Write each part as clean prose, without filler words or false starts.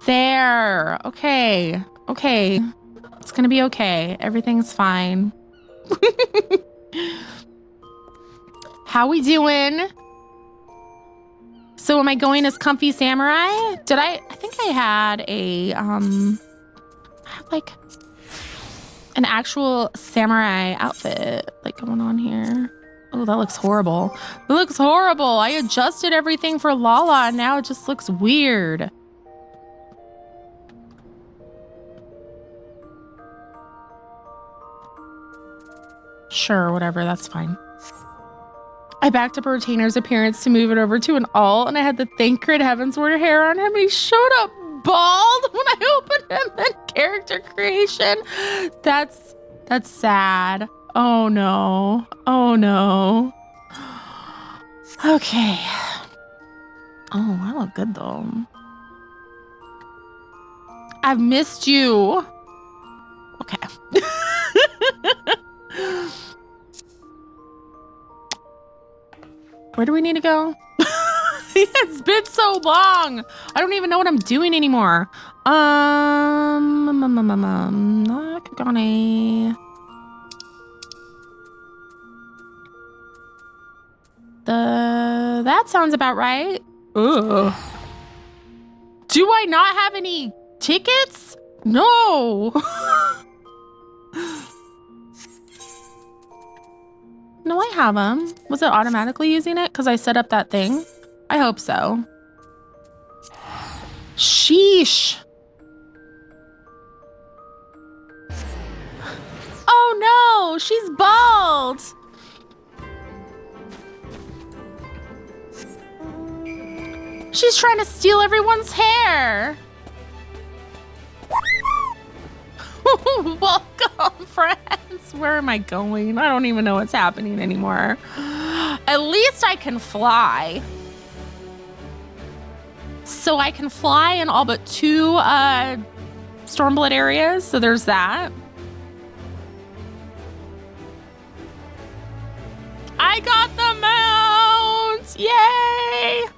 There. Okay. Okay. It's gonna be okay. Everything's fine. How we doing? So am I going as Comfy Samurai? I think I had a, I have like an actual samurai outfit like going on here. Oh, that looks horrible. It looks horrible. I adjusted everything for Lala and now it just looks weird. Sure, whatever, that's fine. I backed up a retainer's appearance to move it over to an alt, and I had the thank Grid Heavensward hair on him, and he showed up bald when I opened him in character creation. That's sad. Oh no. Oh no. Okay. Oh, I look good though. I've missed you. Okay. Where do we need to go? It's been so long. I don't even know what I'm doing anymore. Not gonna. That sounds about right. Ugh. Do I not have any tickets? No. No, I have them. Was it automatically using it because I set up that thing? I hope so. Sheesh. Oh no, she's bald. She's trying to steal everyone's hair. Welcome, friends. Where am I going? I don't even know what's happening anymore. At least I can fly. So I can fly in all but 2 Stormblood areas. So there's that. I got the mount! Yay!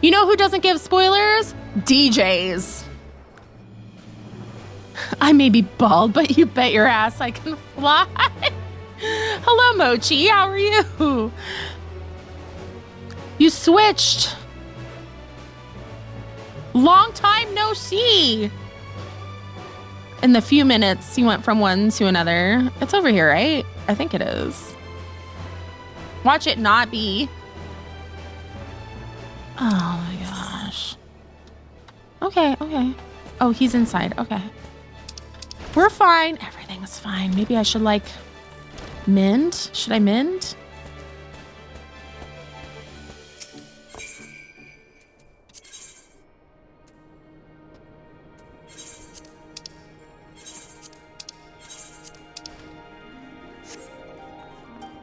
You know who doesn't give spoilers? DJs. I may be bald, but you bet your ass I can fly. Hello, Mochi. How are you? You switched. Long time no see. In the few minutes, you went from one to another. It's over here, right? I think it is. Watch it not be. Oh my gosh. Okay, okay. Oh, he's inside. Okay. We're fine. Everything's fine. Maybe I should like mend. Should I mend?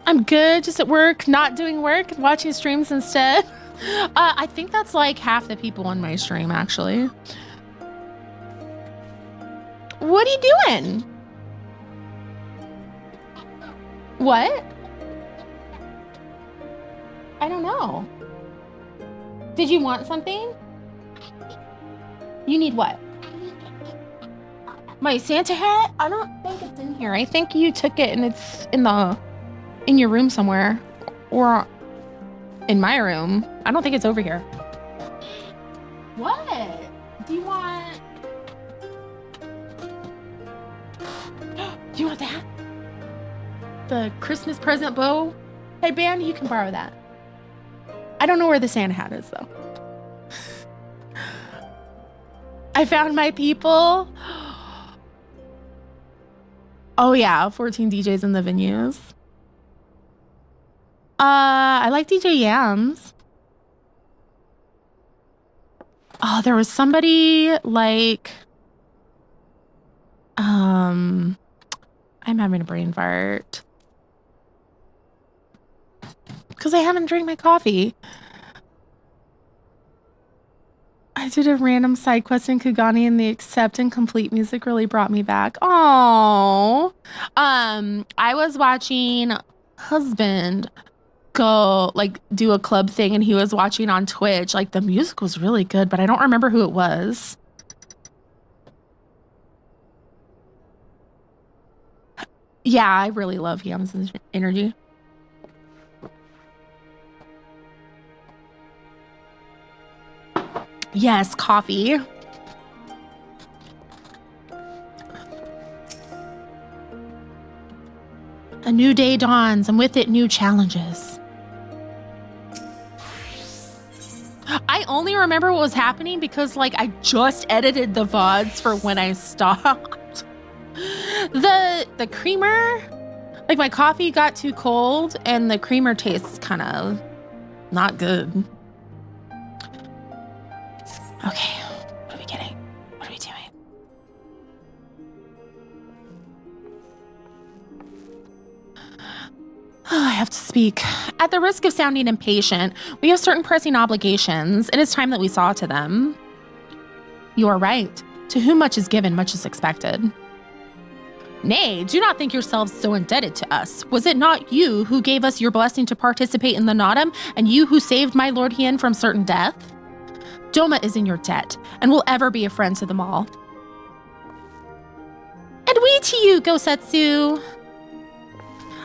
I'm good. Just at work, not doing work, watching streams instead. I think that's like half the people on my stream, actually. What are you doing? What? I don't know. Did you want something? You need what? My Santa hat? I don't think it's in here. I think you took it and it's in your room somewhere. Or in my room. I don't think it's over here. What? Do you want... Do you want that? The Christmas present bow? Hey, Bam, you can borrow that. I don't know where the Santa hat is, though. I found my people. Oh, yeah. 14 DJs in the venues. I like DJ Yams. Oh, there was somebody like... I'm having a brain fart. Because I haven't drank my coffee. I did a random side quest in Kugani and the Accept and Complete music really brought me back. Oh, I was watching Husband go like do a club thing and he was watching on Twitch. Like the music was really good, but I don't remember who it was. Yeah, I really love Yam's energy. Yes, coffee. A new day dawns, and with it, new challenges. I only remember what was happening because, like, I just edited the VODs for when I stopped. The creamer, like, my coffee got too cold, and the creamer tastes kind of not good. Okay, what are we getting? What are we doing? I have to speak. At the risk of sounding impatient, we have certain pressing obligations. It is time that we saw to them. You are right. To whom much is given, much is expected. Nay, do not think yourselves so indebted to us. Was it not you who gave us your blessing to participate in the Naadam, and you who saved my lord Hien from certain death? Doma is in your debt, and will ever be a friend to them all. And we to you, Gosetsu.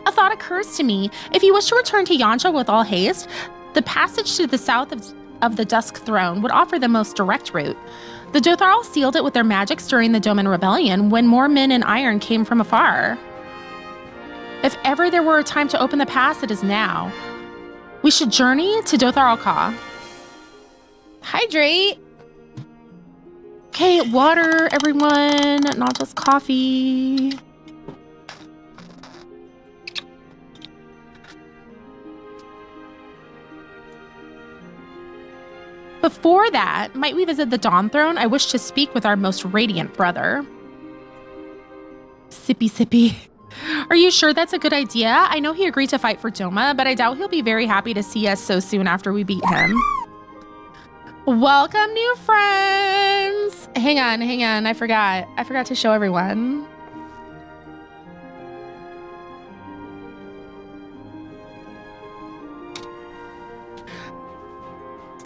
A thought occurs to me. If you wish to return to Yansha with all haste, the passage to the south of the Dusk Throne would offer the most direct route. The Dothraki sealed it with their magics during the Doman Rebellion when more men in iron came from afar. If ever there were a time to open the pass, it is now. We should journey to Dothraki. Hydrate. Okay, water, everyone, not just coffee. Before that, might we visit the Dawn Throne? I wish to speak with our most radiant brother. Sippy, sippy. Are you sure that's a good idea? I know he agreed to fight for Doma, but I doubt he'll be very happy to see us so soon after we beat him. Welcome, new friends. Hang on. I forgot to show everyone.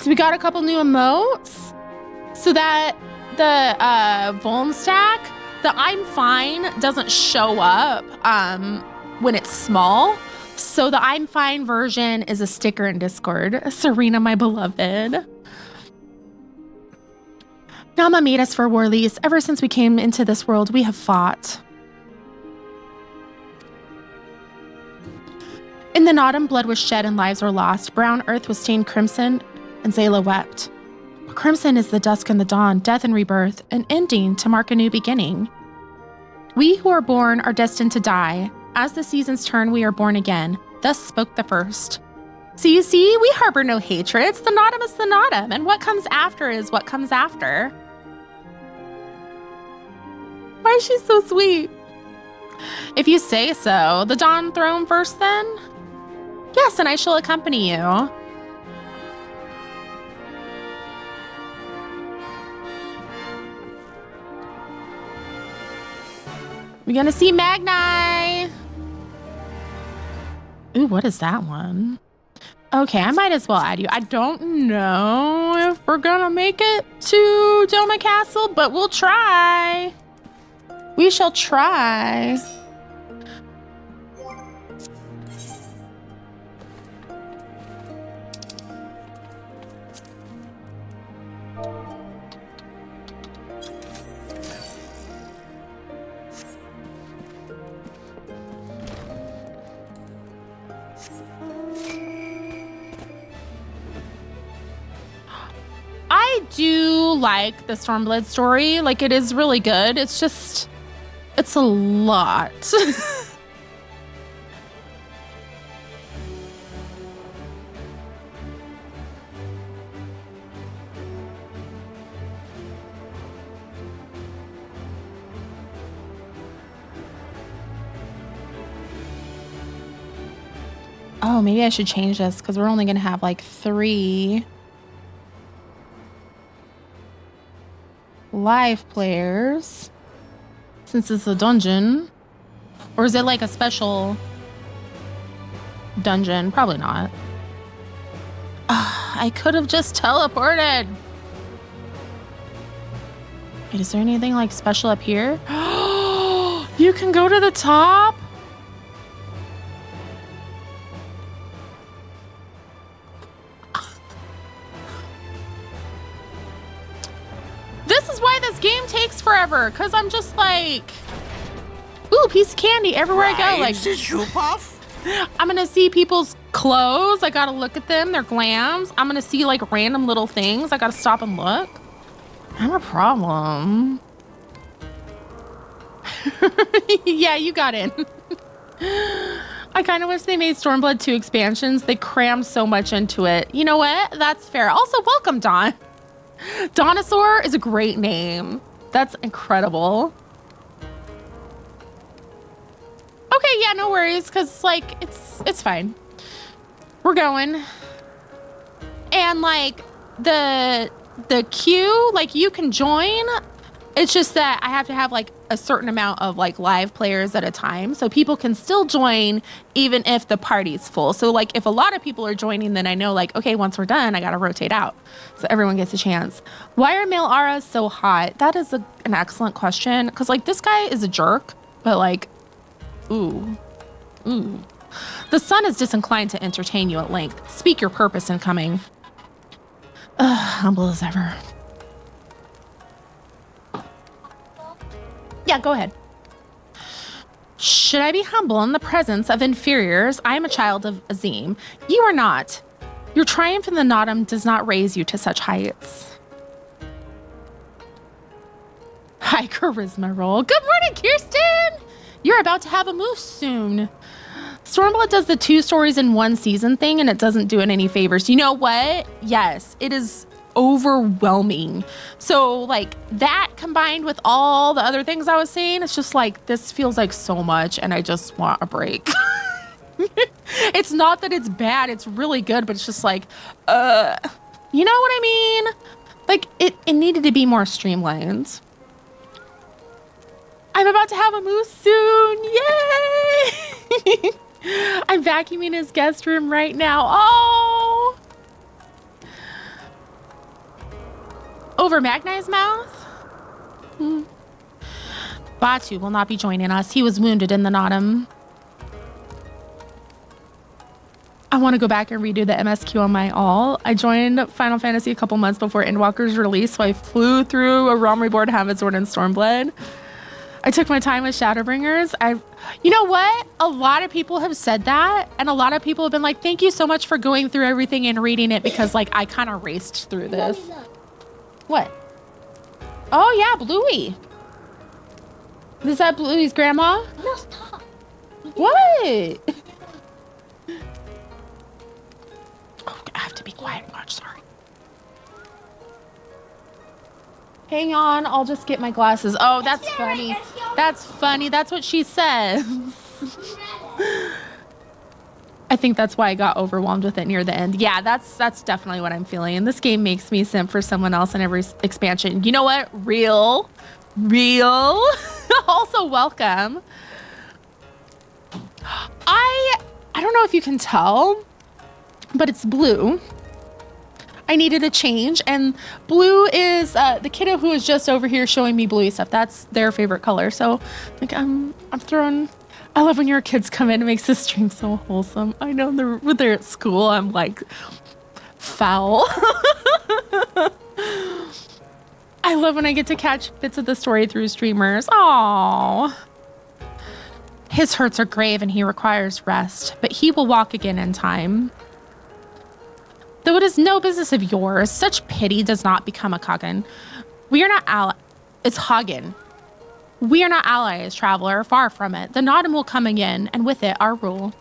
So we got a couple new emotes so that the Vuln stack, the I'm fine doesn't show up when it's small. So the I'm fine version is a sticker in Discord. Cirina, my beloved. Nama made us for war lease. Ever since we came into this world, we have fought. In the Naadam, blood was shed and lives were lost. Brown earth was stained crimson, and Zayla wept. Crimson is the dusk and the dawn, death and rebirth, an ending to mark a new beginning. We who are born are destined to die. As the seasons turn, we are born again. Thus spoke the first. So you see, we harbor no hatreds. The Naadam is the Naadam, and what comes after is what comes after. Why is she so sweet? If you say so. The Dawn Throne first, then? Yes, and I shall accompany you. We're gonna see Magnai. Ooh, what is that one? Okay, I might as well add you. I don't know if we're gonna make it to Doma Castle, but we'll try. We shall try. I do like the Stormblood story. Like, it is really good. It's just, it's a lot. Oh, maybe I should change this because we're only going to have like 3 live players since it's a dungeon. Or is it like a special? dungeon. Probably not. I could have just teleported. Wait, is there anything like special up here? You can go to the top? This is why this game takes forever, because I'm just like, ooh, piece of candy everywhere I go. Like, I'm gonna see people's clothes. I gotta look at them, their glams. I'm gonna see like random little things. I gotta stop and look. I'm a problem. Yeah, you got in. I kind of wish they made Stormblood 2 expansions. They crammed so much into it. You know what? That's fair. Also, welcome, Dawn. Donosaur is a great name. That's incredible. Okay, yeah, no worries, because like it's fine. We're going. And like the queue, like you can join. It's just that I have to have like a certain amount of like live players at a time. So people can still join even if the party's full. So like if a lot of people are joining, then I know like, okay, once we're done, I got to rotate out. So everyone gets a chance. Why are male auras so hot? That is an excellent question. Cause like this guy is a jerk, but like, ooh. The sun is disinclined to entertain you at length. Speak your purpose in coming. Humble as ever. Yeah, go ahead. Should I be humble in the presence of inferiors? I am a child of Azim. You are not. Your triumph in the Naadam does not raise you to such heights. High charisma roll. Good morning, Kirsten! You're about to have a moose soon. Stormblood does the 2 stories in 1 season thing, and it doesn't do it any favors. You know what? Yes, it is overwhelming. So like that combined with all the other things I was saying, it's just like, this feels like so much and I just want a break. It's not that it's bad, it's really good, but it's just like, you know what I mean? Like it needed to be more streamlined. I'm about to have a moose soon. Yay! I'm vacuuming his guest room right now. Oh! Over Magnai's mouth? Batu will not be joining us. He was wounded in the Naadam. I want to go back and redo the MSQ on my all. I joined Final Fantasy a couple months before Endwalker's release, so I flew through a Realm Reborn, Heavensward, and Stormblood. I took my time with Shadowbringers. You know what? A lot of people have said that, and a lot of people have been like, thank you so much for going through everything and reading it, because like I kind of raced through this. What? Oh yeah, Bluey. Is that Bluey's grandma? No, stop. What? Oh, I have to be quiet and watch, sorry. Hang on, I'll just get my glasses. Oh, that's funny. That's funny. That's what she says. I think that's why I got overwhelmed with it near the end. Yeah, that's definitely what I'm feeling. And this game makes me simp for someone else in every expansion. You know what? Real. Also welcome. I don't know if you can tell, but it's blue. I needed a change, and blue is the kiddo who is just over here showing me bluey stuff. That's their favorite color. So like I'm throwing. I love when your kids come in. It makes the stream so wholesome. I know when they're at school, I'm like foul. I love when I get to catch bits of the story through streamers. Aww. His hurts are grave and he requires rest, but he will walk again in time. Though it is no business of yours, such pity does not become a Kagan. We are not it's Hagen. We are not allies, traveler, far from it. The Naadam will come again, and with it, our rule.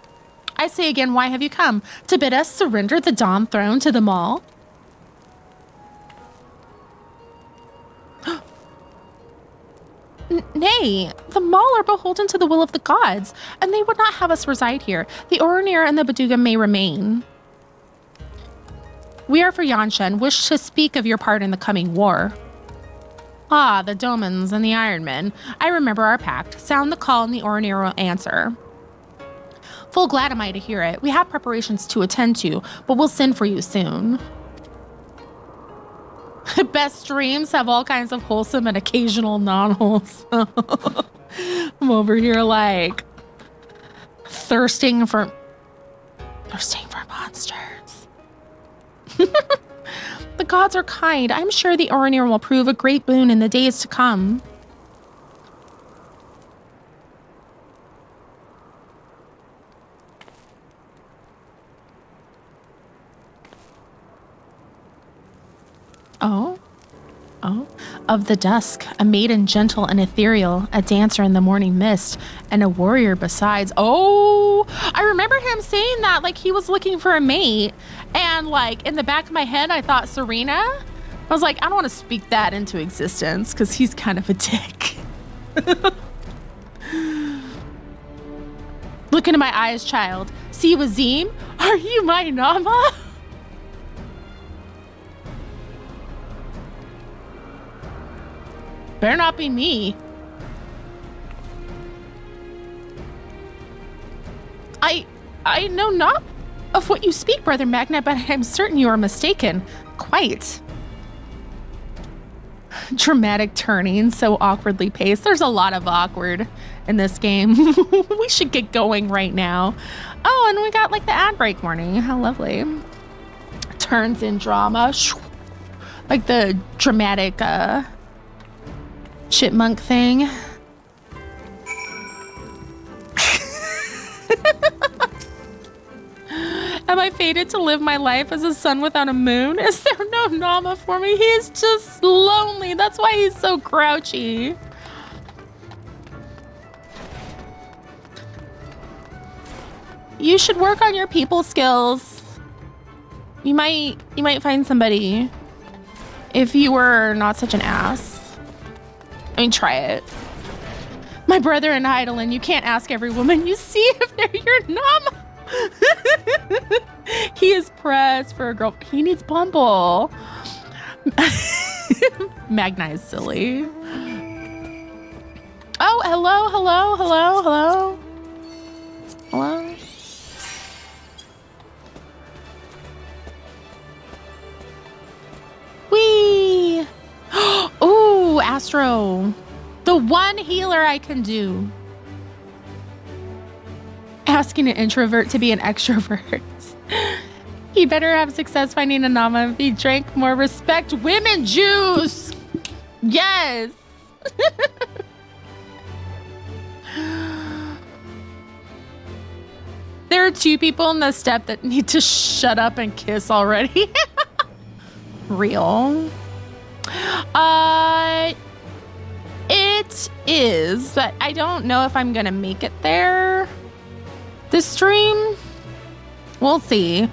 I say again, why have you come? To bid us surrender the Dom throne to the Maul? Nay, the Maul are beholden to the will of the gods, and they would not have us reside here. The Oronir and the Baduga may remain. We are for Yansha and wish to speak of your part in the coming war. Ah, the Domans and the Iron Men. I remember our pact. Sound the call and the Oronir will answer. Full glad am I to hear it. We have preparations to attend to, but we'll send for you soon. Best dreams have all kinds of wholesome and occasional non-wholesome. I'm over here like thirsting for monsters. The gods are kind. I'm sure the Orinir will prove a great boon in the days to come. Oh, of the dusk, a maiden gentle and ethereal, a dancer in the morning mist, and a warrior besides. Oh, I remember him saying that like he was looking for a mate. And like in the back of my head, I thought Cirina. I was like, I don't want to speak that into existence because he's kind of a dick. Look into my eyes, child. See Wazim? Are you my Nama? Better not be me. I know not of what you speak, Brother Magnai, but I'm certain you are mistaken. Quite. Dramatic turning, so awkwardly paced. There's a lot of awkward in this game. We should get going right now. Oh, and we got like the ad break warning. How lovely. Turns in drama. Like the dramatic chipmunk thing. Am I fated to live my life as a sun without a moon? Is there no Nama for me? He is just lonely. That's why he's so grouchy. You should work on your people skills. You might find somebody if you were not such an ass. I mean, try it. My brother in Eidolon, you can't ask every woman you see if they're your Nama. He is pressed for a girl. He needs Bumble. Magnai is silly. Oh, hello, hello, hello, hello. Hello. Whee! Ooh, Astro. The one healer I can do. Asking an introvert to be an extrovert. He better have success finding a Nama if he drank more respect women juice. Yes. There are two people in the step that need to shut up and kiss already. Real. It is, but I don't know if I'm gonna make it there. This stream? We'll see.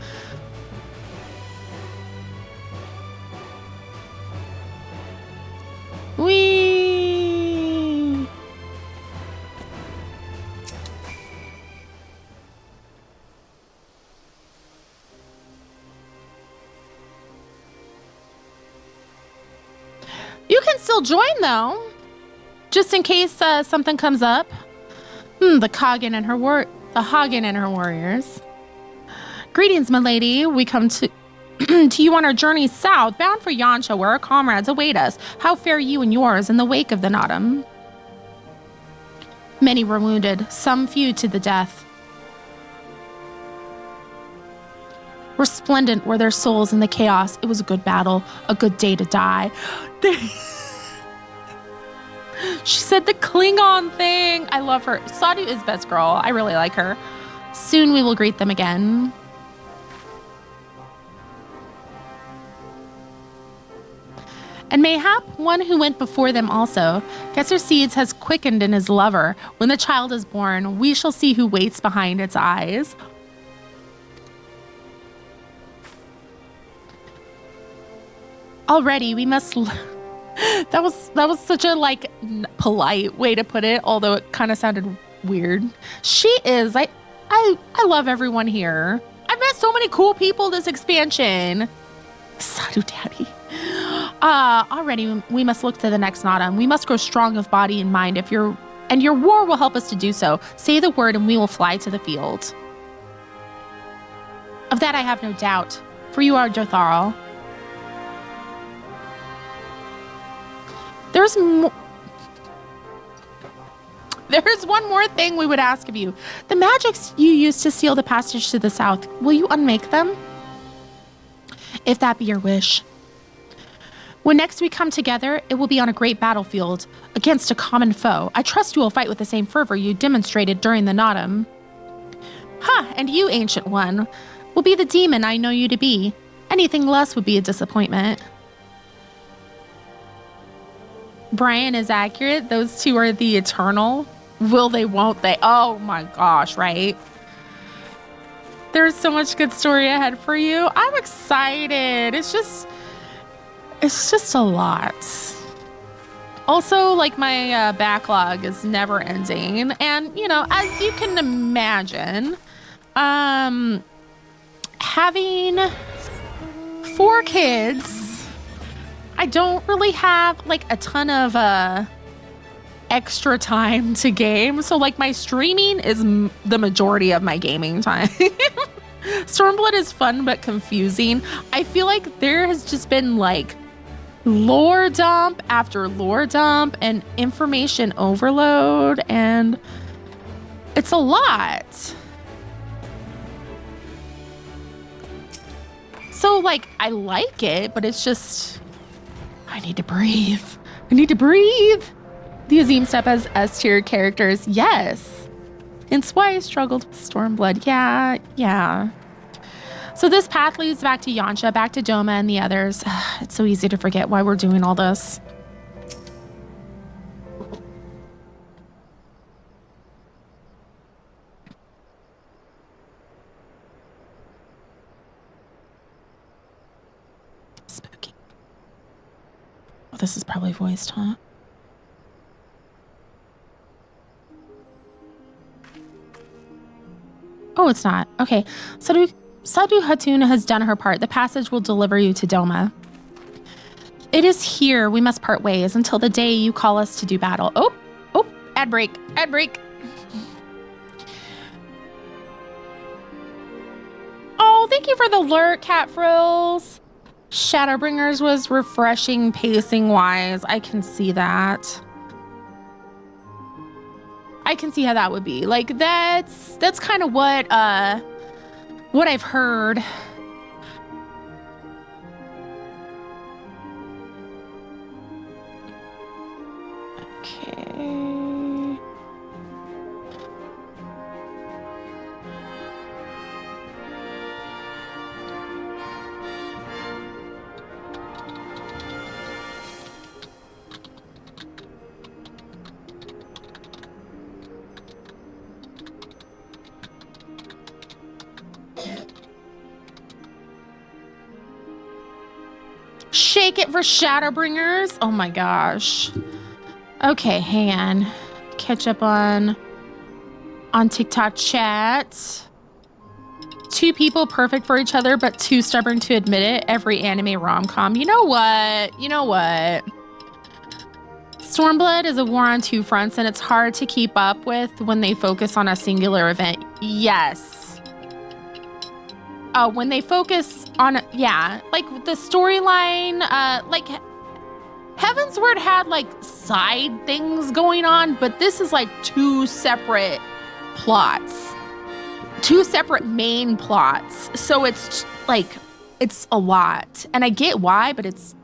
Whee! You can still join though, just in case something comes up. The Hagen and her warriors. Greetings, my lady. We come to you on our journey south, bound for Yansha, where our comrades await us. How fare you and yours in the wake of the Naadam? Many were wounded, some few to the death. Resplendent were their souls in the chaos. It was a good battle, a good day to die. She said the Klingon thing. I love her. Sadu is best girl. I really like her. Soon we will greet them again. And mayhap one who went before them also. Kesser Seeds has quickened in his lover. When the child is born, we shall see who waits behind its eyes. Already we must... That was such a like polite way to put it, although it kind of sounded weird. She is. I love everyone here. I've met so many cool people this expansion. Sadu Daddy. Already we must look to the next Naadam. We must grow strong of body and mind. And your war will help us to do so. Say the word and we will fly to the field. Of that I have no doubt, for you are Jotharl. There's one more thing we would ask of you. The magics you used to seal the passage to the south, will you unmake them? If that be your wish. When next we come together, it will be on a great battlefield against a common foe. I trust you will fight with the same fervor you demonstrated during the Naadam. And you, Ancient One, will be the demon I know you to be. Anything less would be a disappointment. Brian is accurate. Those two are the eternal. Will they, won't they? Oh my gosh, right? There's so much good story ahead for you. I'm excited. It's just a lot. Also, like, my backlog is never ending. And, you know, as you can imagine, having 4 kids, I don't really have like a ton of extra time to game. So like my streaming is the majority of my gaming time. Stormblood is fun but confusing. I feel like there has just been like lore dump after lore dump and information overload, and it's a lot. So like I like it, but it's just I need to breathe. I need to breathe. The Azim Step as S-tier characters, yes. Hence why I struggled with Stormblood. Yeah. So this path leads back to Yancha, back to Doma and the others. It's so easy to forget why we're doing all this. Spooky. Oh, this is probably voiced, huh? Oh, it's not. Okay. Sadhu Hatun has done her part. The passage will deliver you to Doma. It is here we must part ways until the day you call us to do battle. Oh, ad break. Oh, thank you for the lurk, Cat Frills. Shadowbringers was refreshing pacing-wise. I can see that. I can see how that would be. Like, that's kind of what I've heard. Okay. Shake it for Shadowbringers. Oh my gosh. Okay, hang on. Catch up on TikTok chat. 2 people perfect for each other, but too stubborn to admit it. Every anime rom-com. You know what? Stormblood is a war on 2 fronts, and it's hard to keep up with when they focus on a singular event. Yes. When they focus on, like the storyline, like Heavensward had like side things going on, but this is like 2 separate plots, 2 separate main plots. So it's like, it's a lot, and I get why, but it's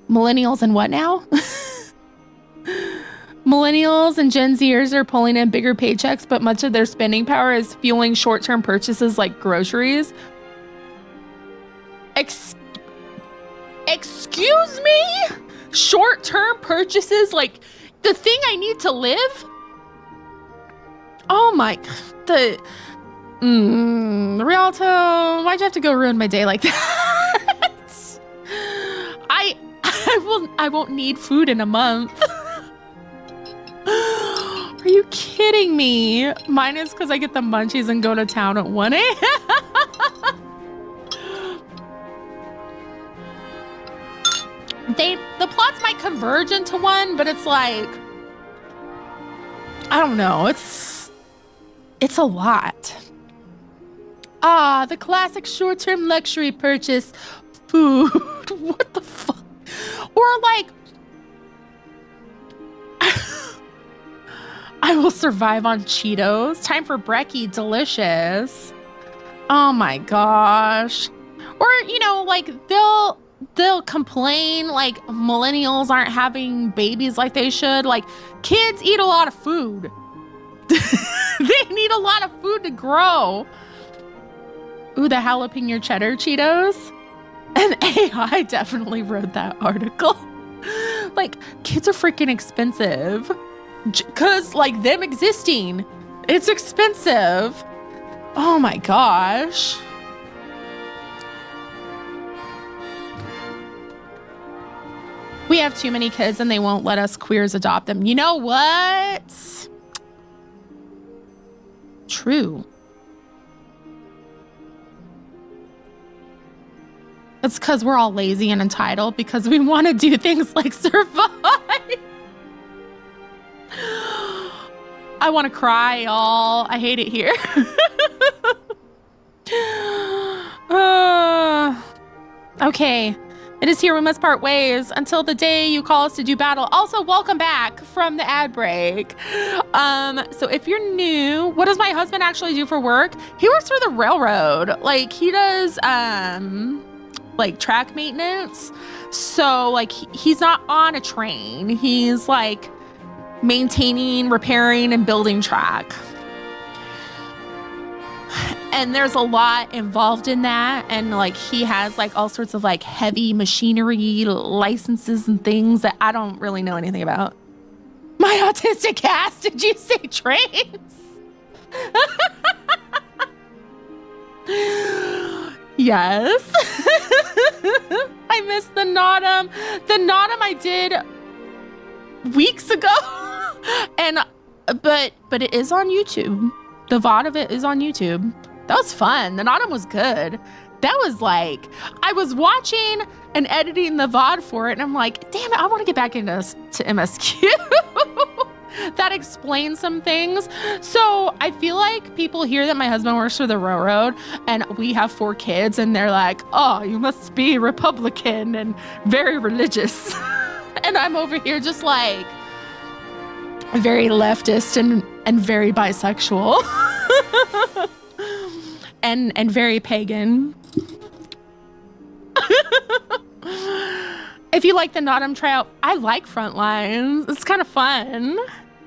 millennials and what now? Millennials and Gen Zers are pulling in bigger paychecks, but much of their spending power is fueling short-term purchases like groceries. Excuse me? Short-term purchases like the thing I need to live? Oh my, Rialto, why'd you have to go ruin my day like that? I won't need food in a month. Are you kidding me? Mine is because I get the munchies and go to town at 1 a.m. The plots might converge into one, but it's like, I don't know. It's a lot. Ah, the classic short-term luxury purchase. Food. What the fuck? Or like, I will survive on Cheetos. Time for brekkie. Delicious. Oh my gosh. Or, you know, like they'll complain like millennials aren't having babies like they should. Like, kids eat a lot of food. They need a lot of food to grow. Ooh, the jalapeno cheddar Cheetos. And AI definitely wrote that article. Like, kids are freaking expensive. Cause like them existing, it's expensive. Oh my gosh. We have too many kids and they won't let us queers adopt them. You know what? True. It's because we're all lazy and entitled because we want to do things like survive. I want to cry, y'all. I hate it here. Okay. It is here. We must part ways until the day you call us to do battle. Also, welcome back from the ad break. So if you're new, what does my husband actually do for work? He works for the railroad. Like, he does like track maintenance. So like he's not on a train. He's like maintaining, repairing, and building track. And there's a lot involved in that. And like he has like all sorts of like heavy machinery licenses and things that I don't really know anything about. My autistic ass, did you say trains? Yes. I missed the Naadam. The Naadam I did weeks ago. And but it is on YouTube. The VOD of it is on YouTube. That was fun. The Naadam was good. That was like, I was watching and editing the VOD for it, and I'm like, damn it, I want to get back into to MSQ. That explains some things. So I feel like people hear that my husband works for the railroad and we have 4 kids, and they're like, oh, you must be Republican and very religious. And I'm over here just like very leftist and very bisexual. and very pagan. If you like the Naadam tryout, I like Frontlines. It's kind of fun.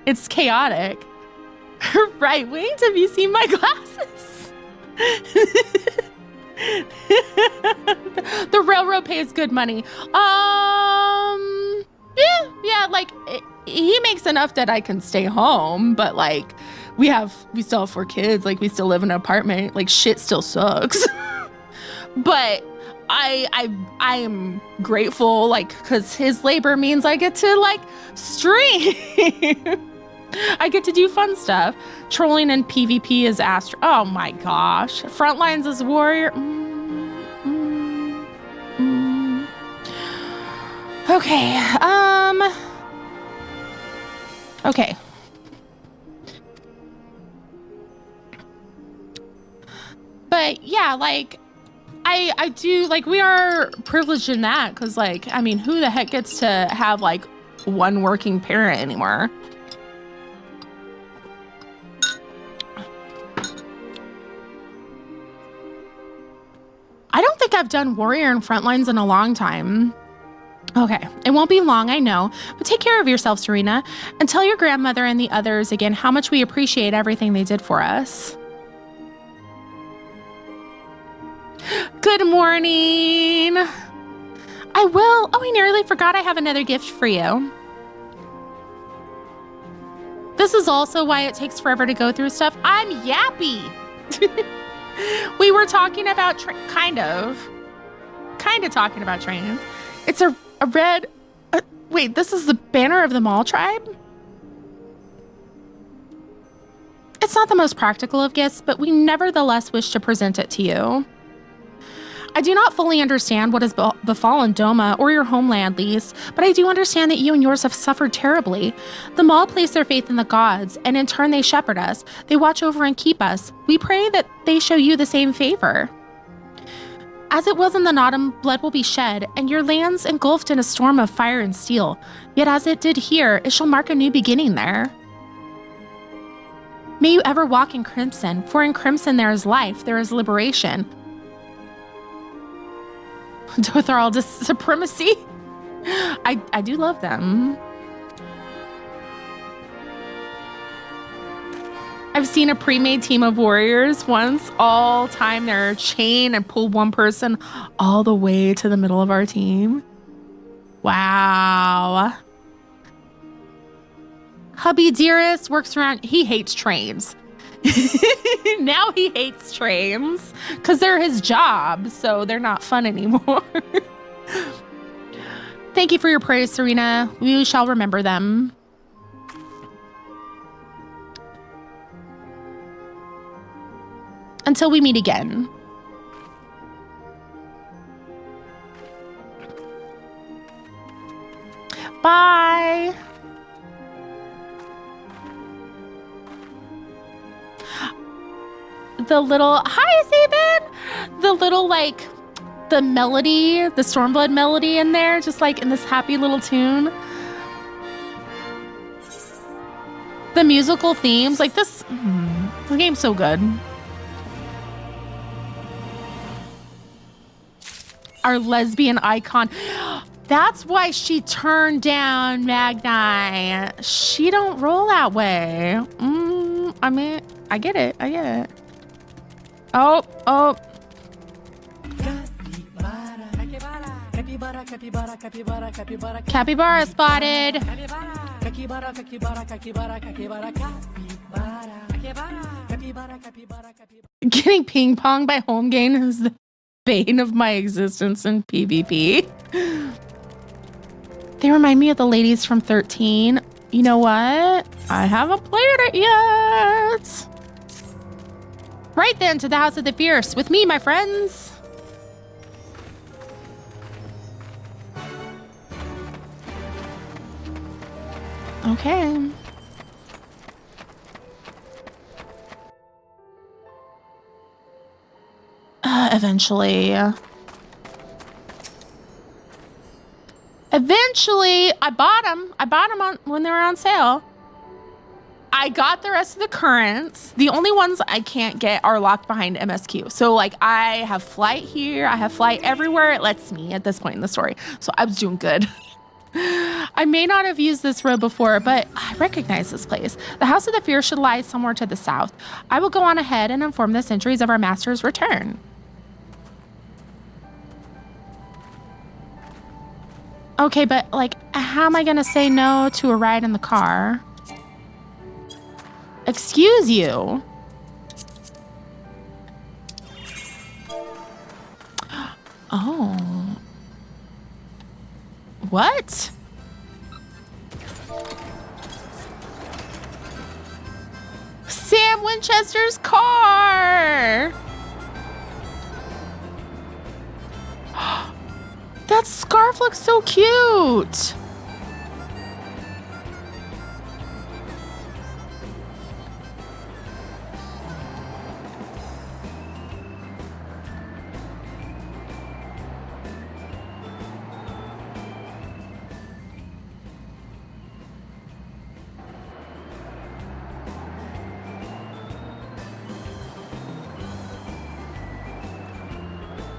It's chaotic. Right, wait, have you seen my glasses? The railroad pays good money. Yeah, like he makes enough that I can stay home, but like we still have 4 kids, like we still live in an apartment, like shit still sucks. But I am grateful, like, because his labor means I get to like stream. I get to do fun stuff. Trolling and PvP is oh my gosh. Frontlines is warrior. Okay. Okay. But yeah, like I do, like, we are privileged in that, because like, I mean, who the heck gets to have like one working parent anymore? I don't think I've done Warrior and Frontlines in a long time. Okay, it won't be long, I know, but take care of yourself, Cirina, and tell your grandmother and the others again how much we appreciate everything they did for us. Good morning. I will. Oh, I nearly forgot I have another gift for you. This is also why it takes forever to go through stuff. I'm yappy. We were talking about, kind of talking about trains. It's a red, wait, this is the banner of the Mall tribe? It's not the most practical of gifts, but we nevertheless wish to present it to you. I do not fully understand what has befallen Doma or your homeland, Lise, but I do understand that you and yours have suffered terribly. The Maul place their faith in the gods, and in turn they shepherd us. They watch over and keep us. We pray that they show you the same favor. As it was in the Naadam, blood will be shed, and your lands engulfed in a storm of fire and steel. Yet as it did here, it shall mark a new beginning there. May you ever walk in crimson, for in crimson there is life, there is liberation. Dothrald's supremacy. I do love them. I've seen a pre-made team of warriors once all time their chain and pull one person all the way to the middle of our team. Wow. Hubby Dearest works around, he hates trains. Now he hates trains because they're his job, so they're not fun anymore. Thank you for your prayers, Cirina. We shall remember them. Until we meet again. Bye. The little, hi, Sabin! The little, like, the melody, the Stormblood melody in there, just like in this happy little tune. The musical themes, like this, the game's so good. Our lesbian icon. That's why she turned down Magnai. She don't roll that way. I mean, I get it. I get it. Oh. Capybara spotted. Getting ping pong by home game is the bane of my existence in PvP. They remind me of the ladies from 13. You know what? I haven't played it yet. Right then, to the House of the Fierce with me, my friends. Okay. Eventually, I bought them. When they were on sale. I got the rest of the currents. The only ones I can't get are locked behind MSQ. So like I have flight here. I have flight everywhere it lets me at this point in the story. So I was doing good. I may not have used this road before, but I recognize this place. The House of the Fierce should lie somewhere to the south. I will go on ahead and inform the sentries of our master's return. Okay, but like, how am I gonna say no to a ride in the car? Excuse you. Oh. What? Sam Winchester's car. That scarf looks so cute.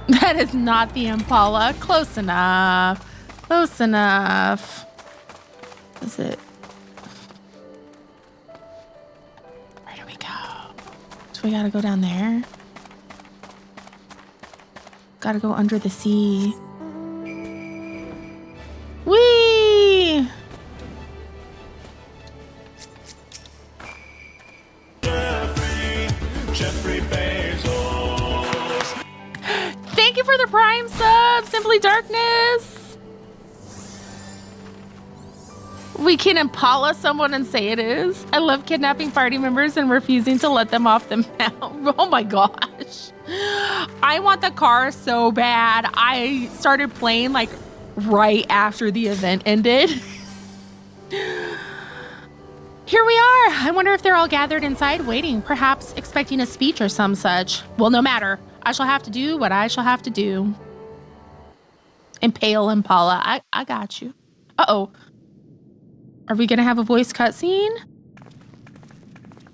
That is not the Impala. Close enough. Close enough. Is it? Where do we go? So we gotta go down there. Gotta go under the sea. Whee! Thank you for the Prime sub, Simply Darkness. We can impala someone and say it is. I love kidnapping party members and refusing to let them off the mount. Oh my gosh. I want the car so bad. I started playing like right after the event ended. Here we are. I wonder if they're all gathered inside waiting, perhaps expecting a speech or some such. Well, no matter. I shall have to do what I shall have to do. Impale Impala. I got you. Uh-oh. Are we going to have a voice cutscene?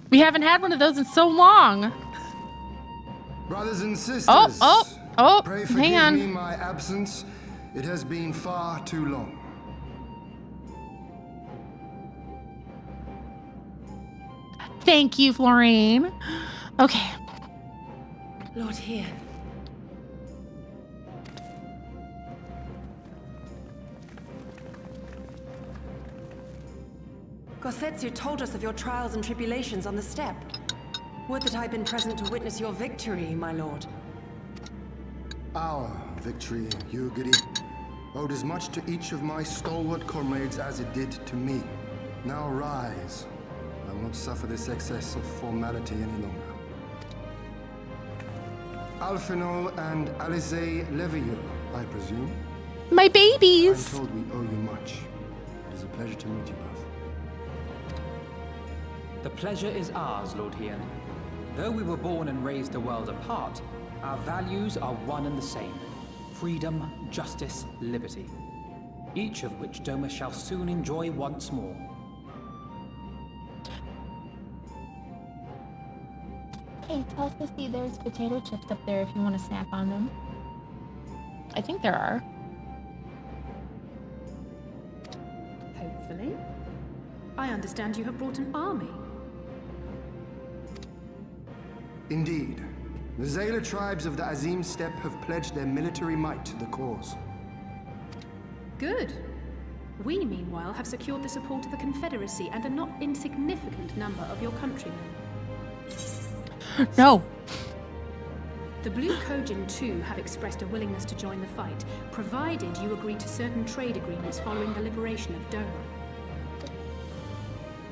We haven't had one of those in so long. Brothers and sisters. Pray forgive me my absence. It has been far too long. Thank you, Florine. Okay. Lord Hien. Gosetsu told us of your trials and tribulations on the steppe. Would that I'd been present to witness your victory, my lord. Our victory, Yugiri, owed as much to each of my stalwart comrades as it did to me. Now rise. I will not suffer this excess of formality any longer. Alphinaud and Alisae Levieux, I presume? My babies! I'm told we owe you much. It is a pleasure to meet you both. The pleasure is ours, Lord Hien. Though we were born and raised a world apart, our values are one and the same. Freedom, justice, liberty. Each of which Doma shall soon enjoy once more. Hey, tell us to see there's potato chips up there if you want to snack on them. I think there are. Hopefully. I understand you have brought an army. Indeed. The Zayla tribes of the Azim Steppe have pledged their military might to the cause. Good. We, meanwhile, have secured the support of the Confederacy and a not insignificant number of your countrymen. No. The Blue Kojin, too, have expressed a willingness to join the fight, provided you agree to certain trade agreements following the liberation of Doma.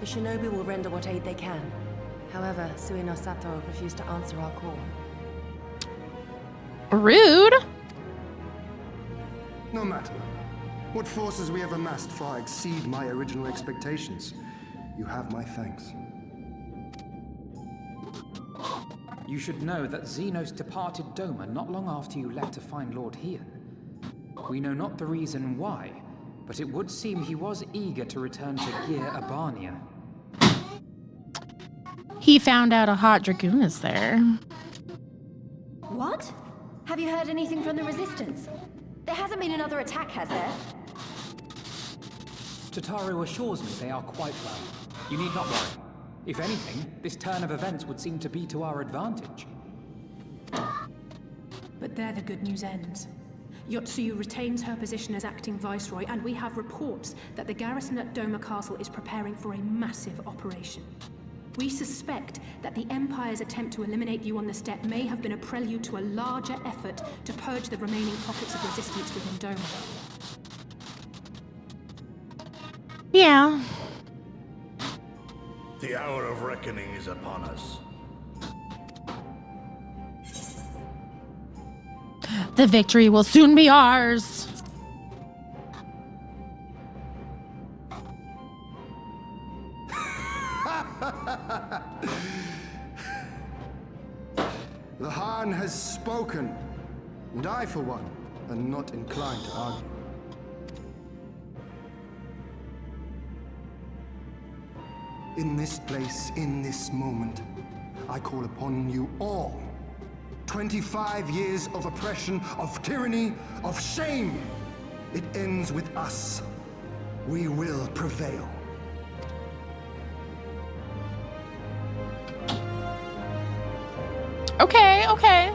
The shinobi will render what aid they can. However, Sui no Sato refused to answer our call. Rude. No matter. What forces we have amassed far exceed my original expectations. You have my thanks. You should know that Xenos departed Doma not long after you left to find Lord Hien. We know not the reason why, but it would seem he was eager to return to Gir Abania. He found out a hot dragoon is there. What? Have you heard anything from the Resistance? There hasn't been another attack, has there? Tataru assures me they are quite well. You need not worry. If anything, this turn of events would seem to be to our advantage. But there the good news ends. Yotsuyu retains her position as acting viceroy, and we have reports that the garrison at Doma Castle is preparing for a massive operation. We suspect that the Empire's attempt to eliminate you on the steppe may have been a prelude to a larger effort to purge the remaining pockets of resistance within Doma. Yeah. The hour of reckoning is upon us. The victory will soon be ours. The Khan has spoken, and I, for one, am not inclined to argue. In this place, in this moment, I call upon you all. 25 years of oppression, of tyranny, of shame. It ends with us. We will prevail. Okay, okay.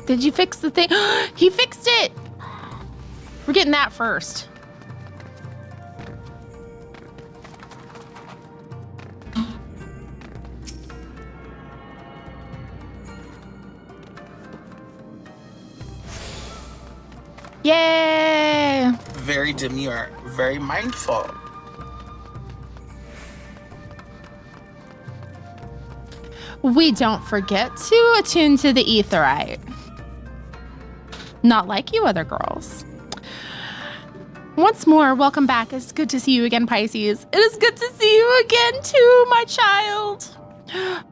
Did you fix the thing? He fixed it! We're getting that first. Yay! Very demure, very mindful. We don't forget to attune to the etherite. Not like you other girls. Once more, welcome back. It's good to see you again, Pisces. It is good to see you again too, my child.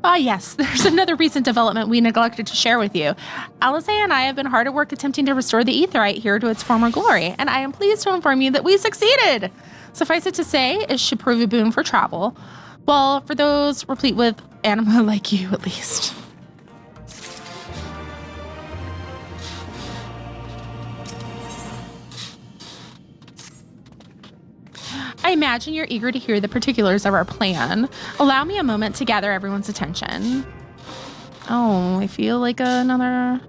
Ah, yes, there's another recent development we neglected to share with you. Alisae and I have been hard at work attempting to restore the etherite here to its former glory, and I am pleased to inform you that we succeeded. Suffice it to say, it should prove a boon for travel. Well, for those replete with anima like you, at least. I imagine you're eager to hear the particulars of our plan. Allow me a moment to gather everyone's attention. Oh, I feel like another...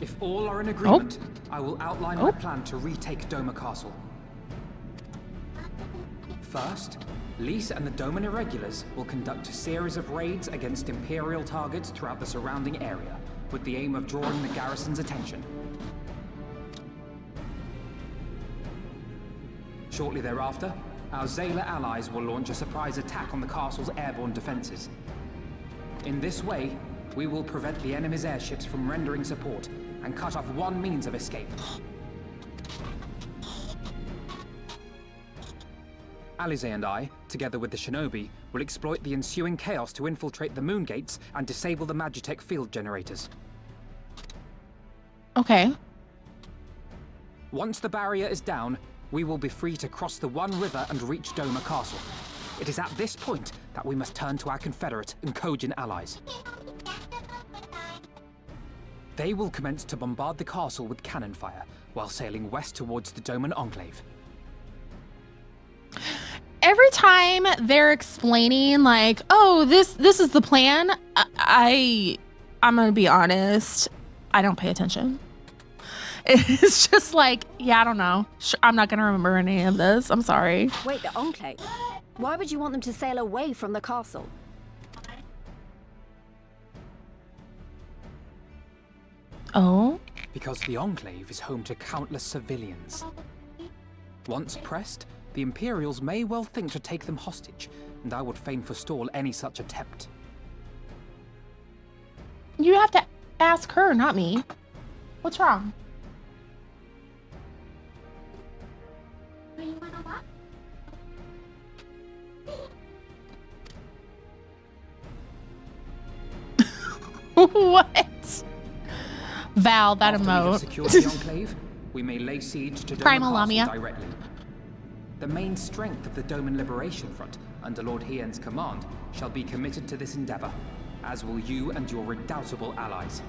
If all are in agreement, I will outline my plan to retake Doma Castle. First, Lise and the Doman Irregulars will conduct a series of raids against Imperial targets throughout the surrounding area, with the aim of drawing the garrison's attention. Shortly thereafter, our Zayla allies will launch a surprise attack on the castle's airborne defenses. In this way, we will prevent the enemy's airships from rendering support and cut off one means of escape. Alisae and I, together with the shinobi, will exploit the ensuing chaos to infiltrate the moon gates and disable the Magitech field generators. Okay. Once the barrier is down, we will be free to cross the One River and reach Doma Castle. It is at this point that we must turn to our Confederate and Kojin allies. They will commence to bombard the castle with cannon fire, while sailing west towards the Doman Enclave. Every time they're explaining, like, oh, this is the plan, I'm gonna be honest, I don't pay attention. It's just like, yeah, I don't know. I'm not gonna remember any of this. I'm sorry. Wait, the Enclave? Why would you want them to sail away from the castle? Oh? Because the Enclave is home to countless civilians. Once pressed, the Imperials may well think to take them hostage, and I would fain forestall any such attempt. You have to ask her, not me. What's wrong? What? Val, that After emote. we have secured the Enclave, we may lay siege to Doma Primal Castle Lamia. directly. The main strength of the Doman Liberation Front, under Lord Hien's command, shall be committed to this endeavor, as will you and your redoubtable allies.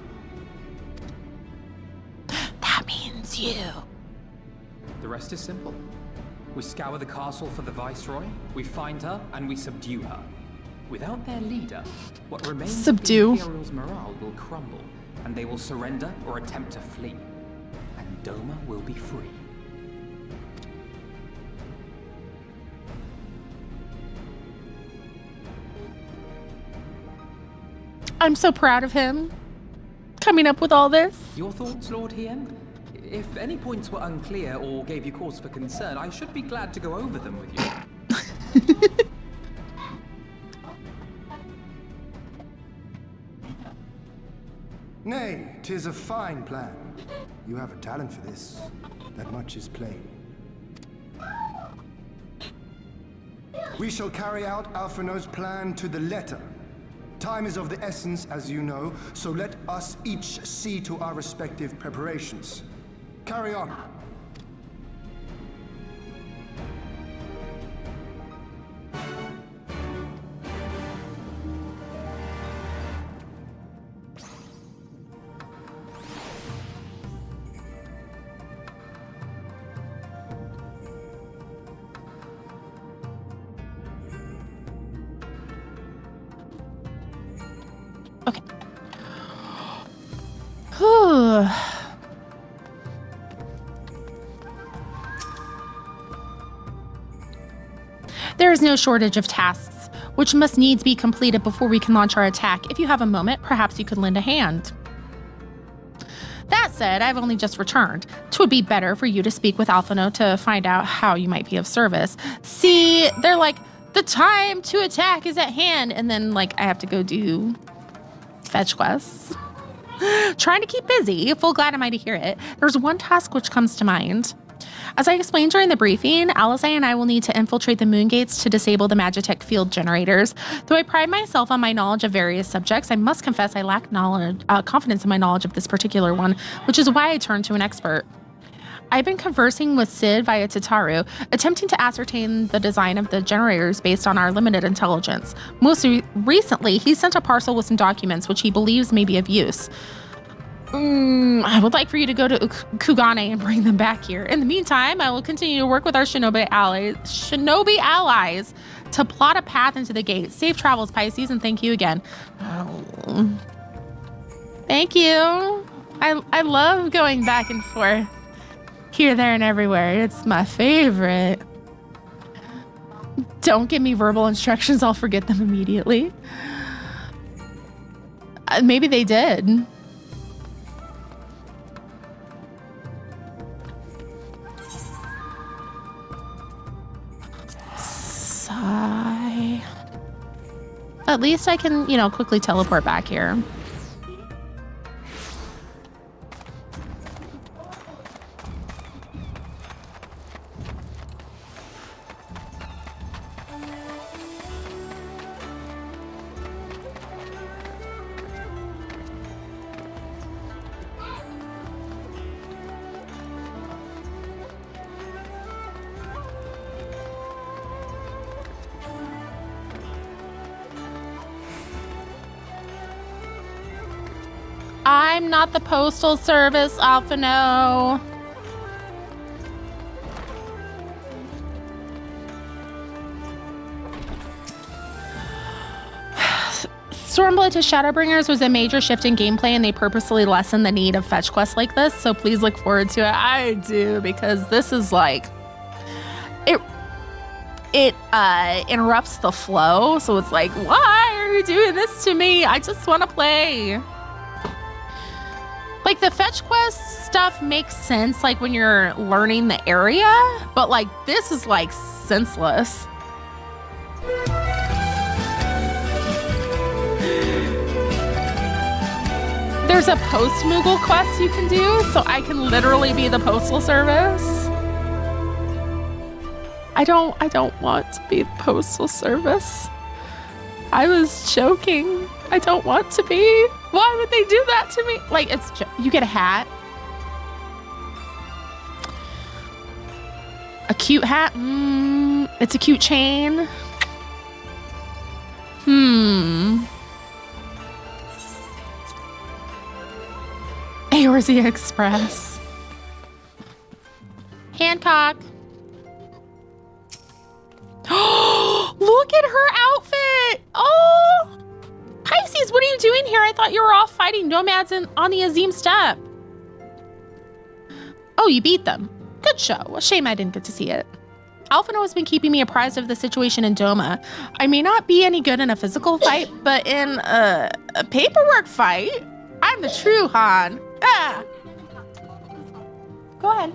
That means you. The rest is simple. We scour the castle for the Viceroy, we find her, and we subdue her. Without their leader, what remains Subdue. of the Imperial's morale will crumble, and they will surrender or attempt to flee. And Doma will be free. I'm so proud of him. Coming up with all this. Your thoughts, Lord Hien? If any points were unclear or gave you cause for concern, I should be glad to go over them with you. Nay, 'tis a fine plan. You have a talent for this. That much is plain. We shall carry out Alphinaud's plan to the letter. Time is of the essence, as you know, so let us each see to our respective preparations. Carry on. Okay. Whew. There is no shortage of tasks which must needs be completed before we can launch our attack. If you have a moment, perhaps you could lend a hand. That said, I've only just returned. It would be better for you to speak with Alphinaud to find out how you might be of service. See, they're like, the time to attack is at hand, and then like I have to go do fetch quests. Trying to keep busy. Full glad am I to hear it. There's one task which comes to mind. As I explained during the briefing, Alisae and I will need to infiltrate the moon gates to disable the Magitech field generators. Though I pride myself on my knowledge of various subjects, I must confess I lack confidence in my knowledge of this particular one, which is why I turned to an expert. I've been conversing with Sid via Tataru, attempting to ascertain the design of the generators based on our limited intelligence. Most recently, he sent a parcel with some documents which he believes may be of use. I would like for you to go to Kugane and bring them back here. In the meantime, I will continue to work with our shinobi allies to plot a path into the gate. Safe travels, Pisces, and thank you again. Oh. Thank you. I love going back and forth. Here, there, and everywhere. It's my favorite. Don't give me verbal instructions. I'll forget them immediately. Maybe they did. Sigh. At least I can, quickly teleport back here. I'm not the postal service, Alphinaud. Stormblood to Shadowbringers was a major shift in gameplay, and they purposely lessened the need of fetch quests like this, so please look forward to it. I do, because this is like... It interrupts the flow, so it's like, why are you doing this to me? I just want to play. Like, the fetch quest stuff makes sense, like, when you're learning the area, but, like, this is, like, senseless. There's a post-Moogle quest you can do, so I can literally be the postal service. I don't want to be the postal service. I was joking. I don't want to be. Why would they do that to me? Like, you get a hat. A cute hat? It's a cute chain. Eorzea Express. Hancock. Look at her outfit. Oh, Pisces, what are you doing here? I thought you were off fighting nomads on the Azim steppe. Oh, you beat them. Good show. A shame I didn't get to see it. Alphinaud has been keeping me apprised of the situation in Doma. I may not be any good in a physical fight, but in a paperwork fight, I'm the true Han. Ah. Go ahead.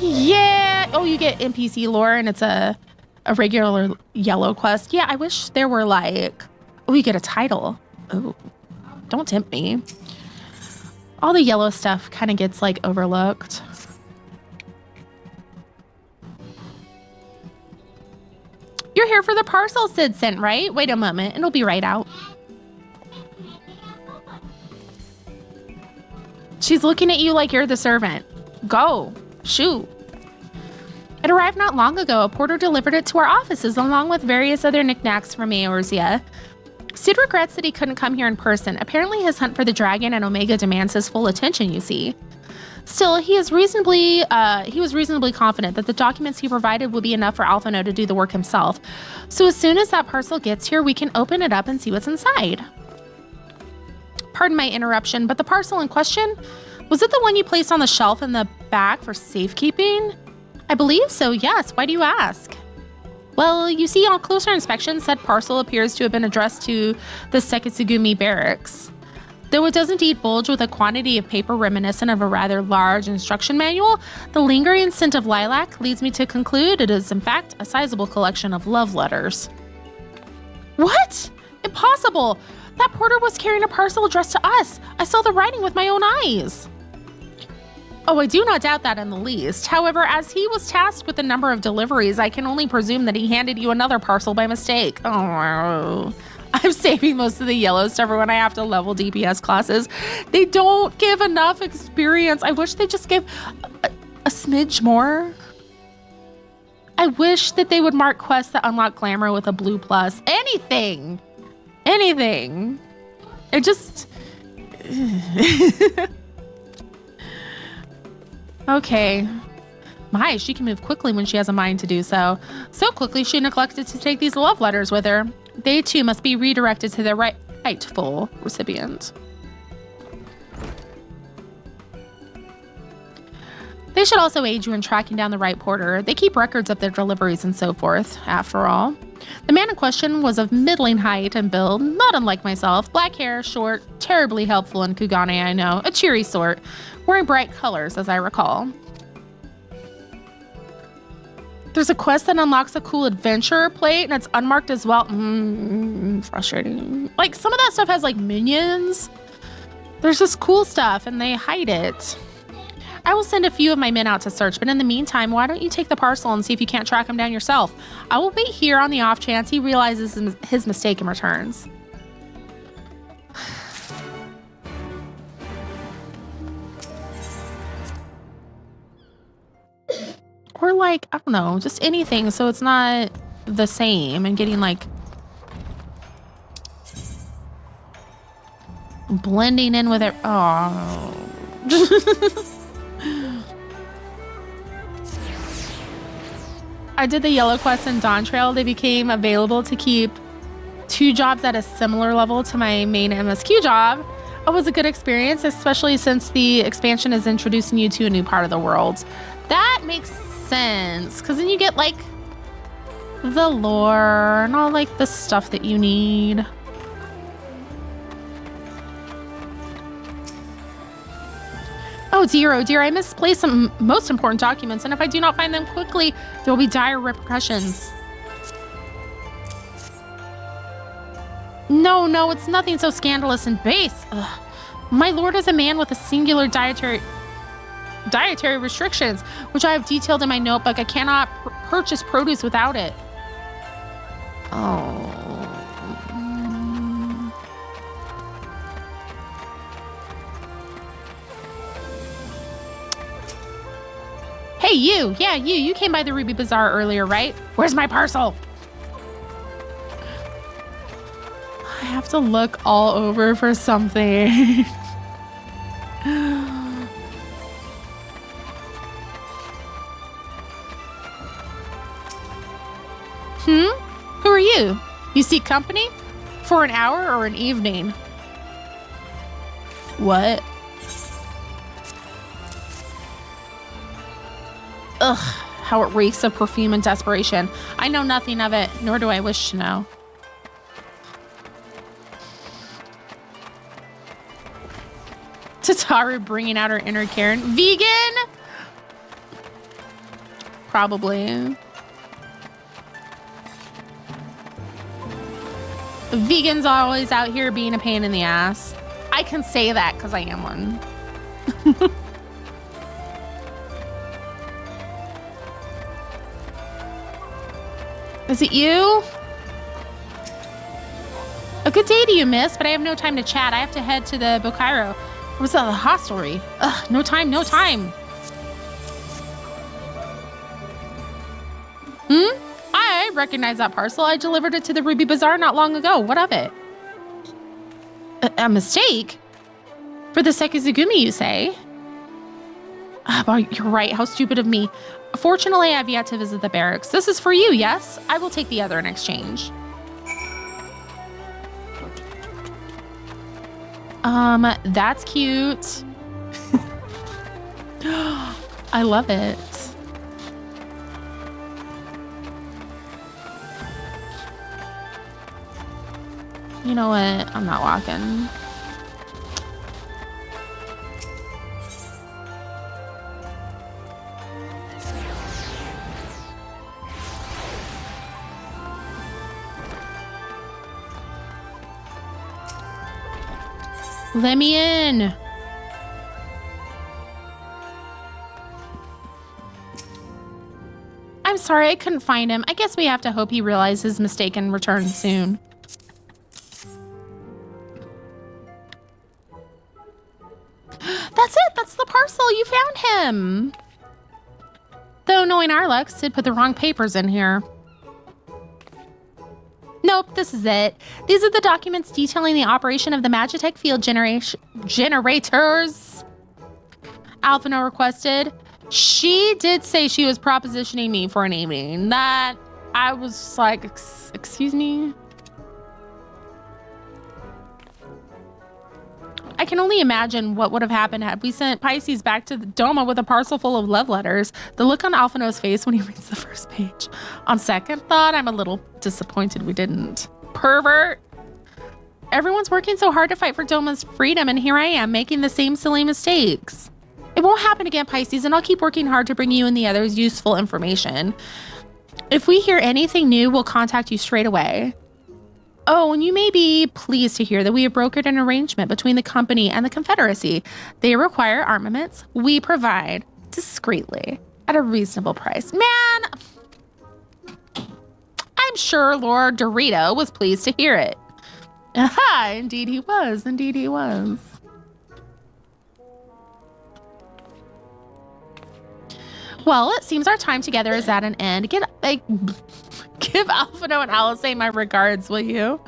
Yeah. Oh, you get NPC lore, and it's a regular yellow quest. Yeah, I wish there were like... Oh, you get a title. Oh, don't tempt me. All the yellow stuff kind of gets like overlooked. You're here for the parcel Sid sent, right? Wait a moment. It'll be right out. She's looking at you like you're the servant. Go. Shoot. It arrived not long ago. A porter delivered it to our offices along with various other knickknacks from Eorzea. Sid regrets that he couldn't come here in person. Apparently his hunt for the dragon and Omega demands his full attention, you see. Still, he was reasonably confident that the documents he provided would be enough for Alphinaud to do the work himself. So as soon as that parcel gets here, we can open it up and see what's inside. Pardon my interruption, but the parcel in question, was it the one you placed on the shelf in the back for safekeeping? I believe so, yes. Why do you ask? Well, you see, on closer inspection, said parcel appears to have been addressed to the Sekisugumi barracks. Though it does indeed bulge with a quantity of paper reminiscent of a rather large instruction manual, the lingering scent of lilac leads me to conclude it is, in fact, a sizable collection of love letters. What? Impossible! That porter was carrying a parcel addressed to us. I saw the writing with my own eyes. Oh, I do not doubt that in the least. However, as he was tasked with the number of deliveries, I can only presume that he handed you another parcel by mistake. Oh, I'm saving most of the yellow stuff for when I have to level DPS classes. They don't give enough experience. I wish they just gave a smidge more. I wish that they would mark quests that unlock glamour with a blue plus. Anything. Anything. It just... Okay. My, she can move quickly when she has a mind to do so. So quickly she neglected to take these love letters with her. They too must be redirected to their rightful recipient. They should also aid you in tracking down the right porter. They keep records of their deliveries and so forth, after all. The man in question was of middling height and build, not unlike myself. Black hair, short, terribly helpful in Kugane, I know. A cheery sort, wearing bright colors, as I recall. There's a quest that unlocks a cool adventurer plate, and it's unmarked as well. Frustrating. Like, some of that stuff has, like, minions. There's this cool stuff, and they hide it. I will send a few of my men out to search, but in the meantime, why don't you take the parcel and see if you can't track him down yourself? I will wait here on the off chance he realizes his mistake and returns. Or like, I don't know, just anything so it's not the same and getting like blending in with it. Oh. I did the yellow quest in Dawn Trail. They became available to keep 2 jobs at a similar level to my main MSQ job. It was a good experience, especially since the expansion is introducing you to a new part of the world. That makes sense, because then you get like the lore and all like the stuff that you need. Oh dear, I misplaced some most important documents, and if I do not find them quickly, there will be dire repercussions. No, it's nothing so scandalous and base. Ugh. My lord is a man with a singular dietary restrictions, which I have detailed in my notebook. I cannot purchase produce without it. Oh. Hey, you. Yeah, you came by the Ruby Bazaar earlier, right? Where's my parcel? I have to look all over for something. Who are you? You seek company? For an hour or an evening? What? Ugh, how it reeks of perfume and desperation. I know nothing of it, nor do I wish to know. Tataru bringing out her inner Karen. Vegan? Probably. Vegans always out here being a pain in the ass. I can say that because I am one. Is it you? A good day to you, miss, but I have no time to chat. I have to head to the Bokairo. What's that, the hostelry? Ugh, no time. I recognize that parcel. I delivered it to the Ruby Bazaar not long ago. What of it? A mistake? For the Sekizugumi, you say? You're right. How stupid of me. Fortunately, I have yet to visit the barracks. This is for you, yes? I will take the other in exchange. That's cute. I love it. You know what? I'm not walking. Let me in. I'm sorry, I couldn't find him. I guess we have to hope he realizes his mistake and returns soon. That's it. That's the parcel. You found him. Though knowing our luck, Sid put the wrong papers in here. Nope, this is it. These are the documents detailing the operation of the Magitech field generators. Alphinaud requested. She did say she was propositioning me for an evening. That I was like, excuse me? I can only imagine what would have happened had we sent Pisces back to the Doma with a parcel full of love letters. The look on Alphinaud's face when he reads the first page. On second thought, I'm a little disappointed we didn't. Pervert! Everyone's working so hard to fight for Doma's freedom, and here I am making the same silly mistakes. It won't happen again, Pisces, and I'll keep working hard to bring you and the others useful information. If we hear anything new, we'll contact you straight away. Oh, and you may be pleased to hear that we have brokered an arrangement between the company and the Confederacy. They require armaments. We provide discreetly at a reasonable price. Man, I'm sure Lord Dorito was pleased to hear it. Aha, indeed he was. Indeed he was. Well, it seems our time together is at an end. Give Alphinaud and Alisae my regards, will you?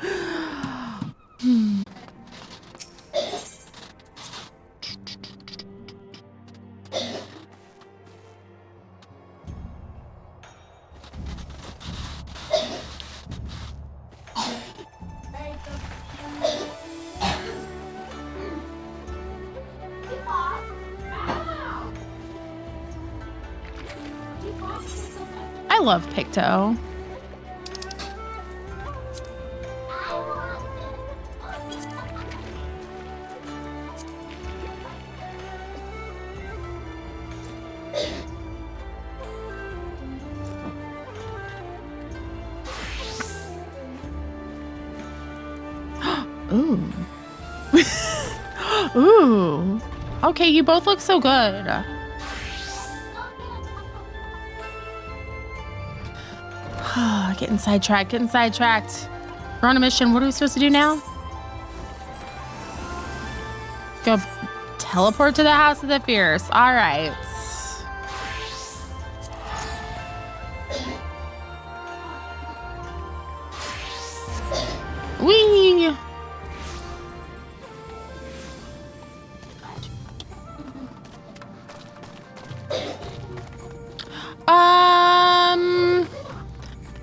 I love Picto. Ooh. Ooh. Okay, you both look so good. Getting sidetracked, getting sidetracked. We're on a mission. What are we supposed to do now? Go teleport to the House of the Fierce. All right. Whee!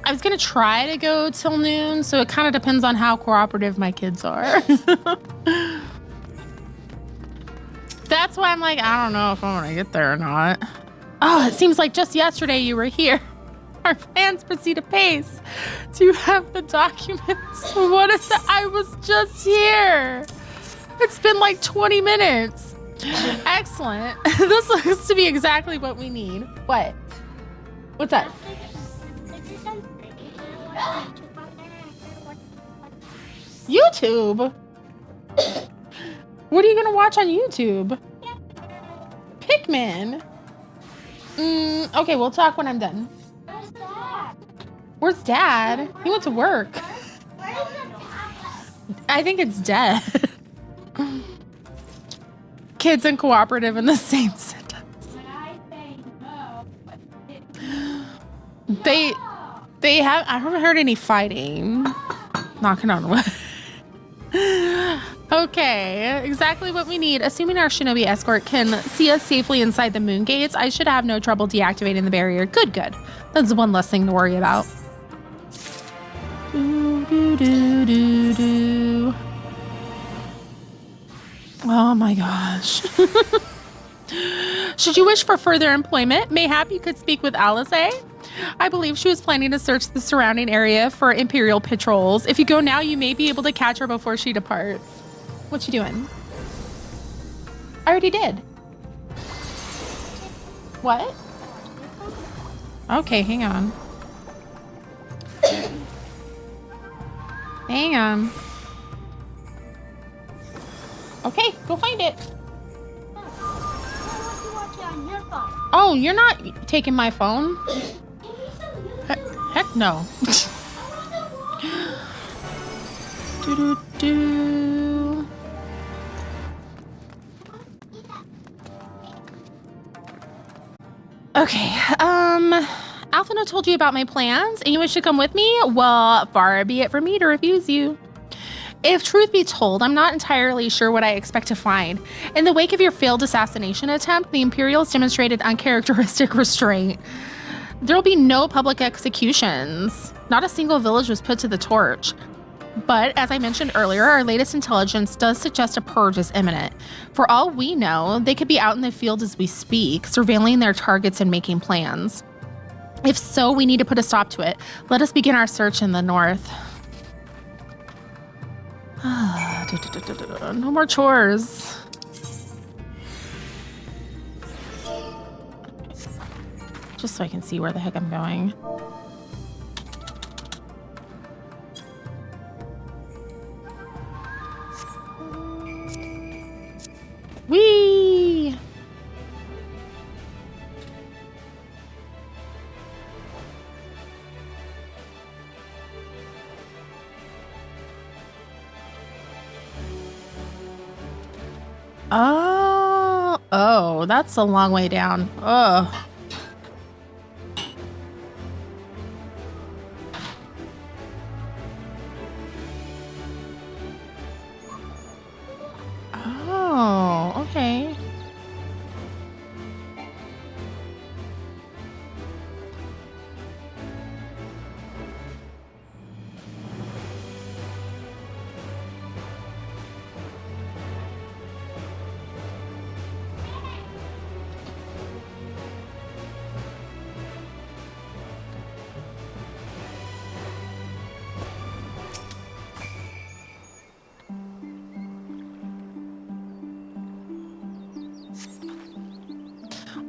I was gonna try to go till noon, so it kind of depends on how cooperative my kids are. That's why I'm like, I don't know if I'm gonna get there or not. Oh, it seems like just yesterday you were here. Our plans proceed apace. Do you have the documents? What is that? I was just here. It's been like 20 minutes. Excellent. This looks to be exactly what we need. What? What's that? YouTube? What are you gonna watch on YouTube? Pikmin? Okay, we'll talk when I'm done. Where's Dad? He went to work. I think it's dead. Kids and cooperative in the same sentence. They have, I haven't heard any fighting. Knocking on wood. Okay, exactly what we need. Assuming our shinobi escort can see us safely inside the moon gates, I should have no trouble deactivating the barrier. Good. That's one less thing to worry about. Oh my gosh. Should you wish for further employment, mayhap you could speak with Alisae? I believe she was planning to search the surrounding area for Imperial patrols. If you go now, you may be able to catch her before she departs. What you doing? I already did. What? Okay, hang on. Hang on. Okay, go find it. Oh, you're not taking my phone? Heck no. Do-do-do. Okay, Alphinaud told you about my plans and you wish to come with me? Well, far be it from me to refuse you. If truth be told, I'm not entirely sure what I expect to find. In the wake of your failed assassination attempt, the Imperials demonstrated uncharacteristic restraint. There will be no public executions. Not a single village was put to the torch. But as I mentioned earlier, our latest intelligence does suggest a purge is imminent. For all we know, they could be out in the field as we speak, surveilling their targets and making plans. If so, we need to put a stop to it. Let us begin our search in the north. No more chores. Just so I can see where the heck I'm going. Whee! Oh, that's a long way down. Ugh. Oh, okay.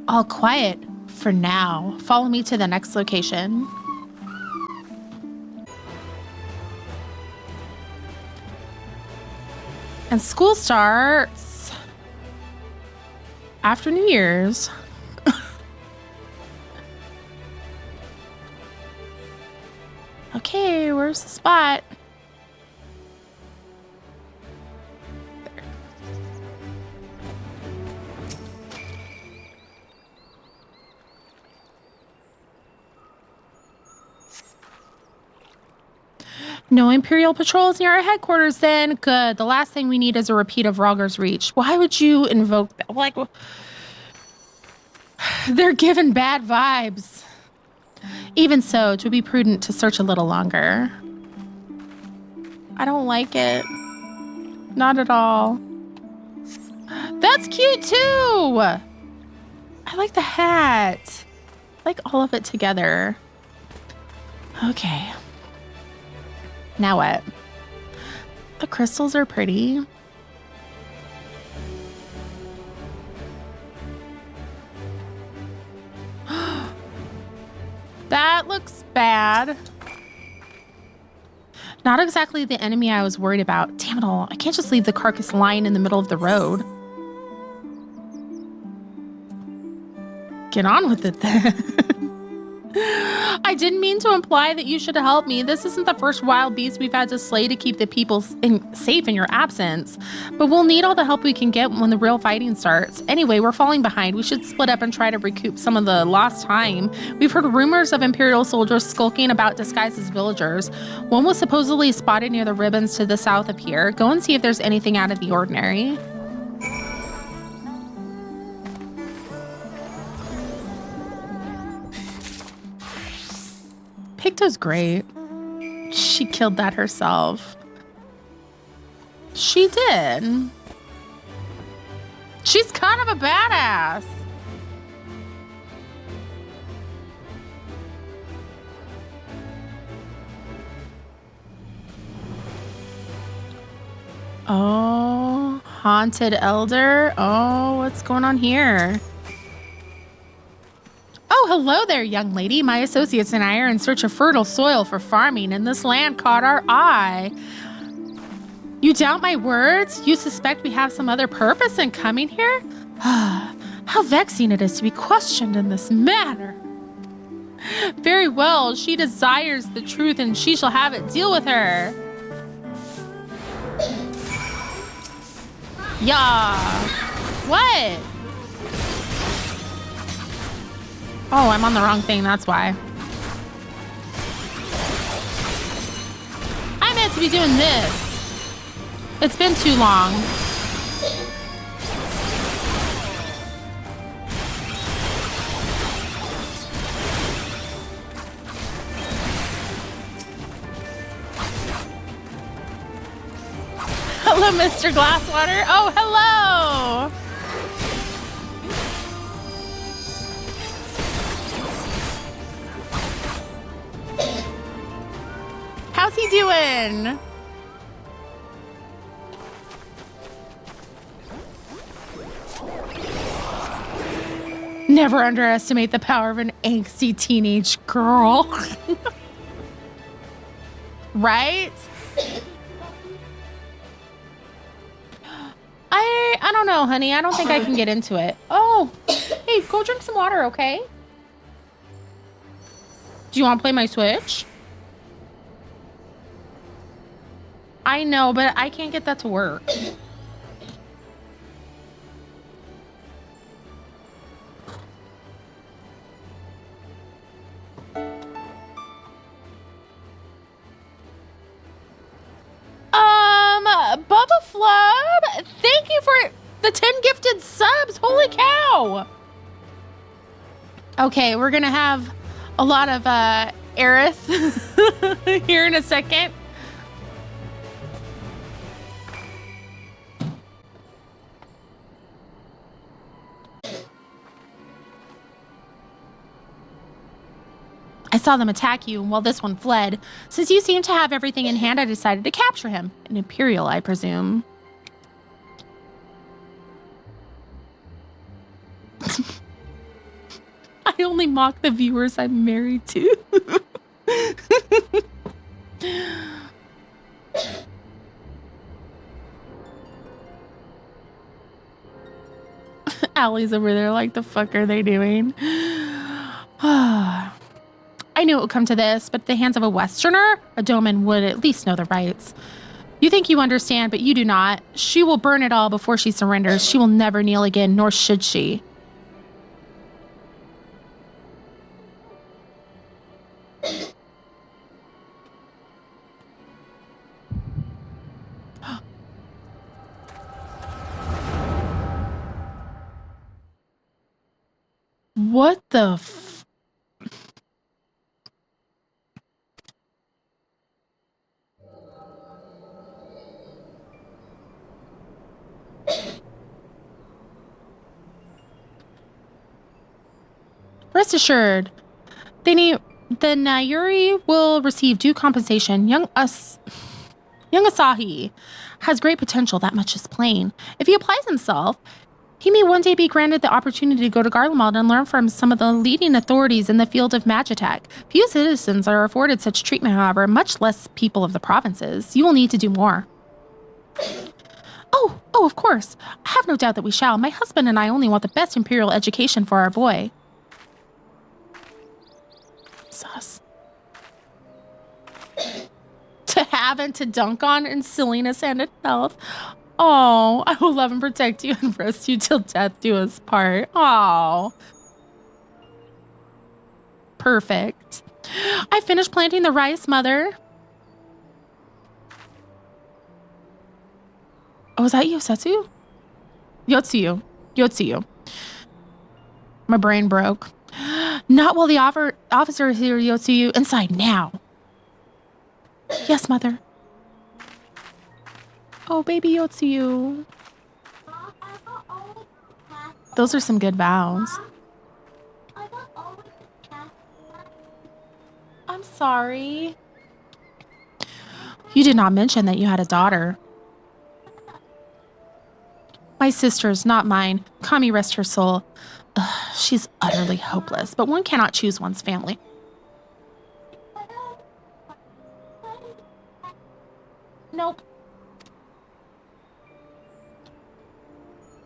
All quiet for now. Follow me to the next location. And school starts after New Year's. Okay, where's the spot? No Imperial patrols near our headquarters then. Good. The last thing we need is a repeat of Rogger's Reach. Why would you invoke that? Like, they're given bad vibes. Even so, it would be prudent to search a little longer. I don't like it. Not at all. That's cute too. I like the hat. I like all of it together. Okay. Now what? The crystals are pretty. That looks bad. Not exactly the enemy I was worried about. Damn it all. I can't just leave the carcass lying in the middle of the road. Get on with it then. I didn't mean to imply that you should help me. This isn't the first wild beast we've had to slay to keep the people safe in your absence. But we'll need all the help we can get when the real fighting starts. Anyway, we're falling behind. We should split up and try to recoup some of the lost time. We've heard rumors of Imperial soldiers skulking about disguised as villagers. One was supposedly spotted near the ribbons to the south of here. Go and see if there's anything out of the ordinary. Picto's great. She killed that herself. She did. She's kind of a badass. Oh, haunted elder. Oh, what's going on here? Oh, hello there, young lady. My associates and I are in search of fertile soil for farming, and this land caught our eye. You doubt my words? You suspect we have some other purpose in coming here? How vexing it is to be questioned in this manner. Very well, she desires the truth, and she shall have it. Deal with her. Yeah. What? Oh, I'm on the wrong thing, that's why. I meant to be doing this. It's been too long. Hello, Mr. Glasswater. Oh, hello. How's he doing? Never underestimate the power of an angsty teenage girl. Right? I don't know, honey. I don't think I can get into it. Oh, hey, go drink some water, okay? Do you want to play my Switch? I know, but I can't get that to work. Bubba Flub, thank you for the 10 gifted subs. Holy cow. Okay, we're gonna have a lot of Aerith here in a second. I saw them attack you while this one fled. Since you seem to have everything in hand, I decided to capture him. An Imperial, I presume. I only mock the viewers I'm married to. Allie's over there like, the fuck are they doing? I knew it would come to this, but at the hands of a Westerner, a Doman would at least know the rights. You think you understand, but you do not. She will burn it all before she surrenders. She will never kneel again, nor should she. What the Rest assured, the Nairi will receive due compensation. Young Asahi has great potential, that much is plain. If he applies himself, he may one day be granted the opportunity to go to Garlemald and learn from some of the leading authorities in the field of Magitech. Few citizens are afforded such treatment, however, much less people of the provinces. You will need to do more. Oh, of course. I have no doubt that we shall. My husband and I only want the best Imperial education for our boy. Sus. To have and to dunk on in silliness and in health. Oh, I will love and protect you and rest you till death do us part. Oh. Perfect. I finished planting the rice, Mother. Oh, is that Yosetsu? Yotsuyu. My brain broke. Not while the officer is here, Yotsuyu. Inside now. Yes, Mother. Oh, baby Yotsuyu. Those are some good vows. I'm sorry. You did not mention that you had a daughter. My sister's, not mine. Kami rest her soul. Ugh, she's utterly hopeless, but one cannot choose one's family. Nope.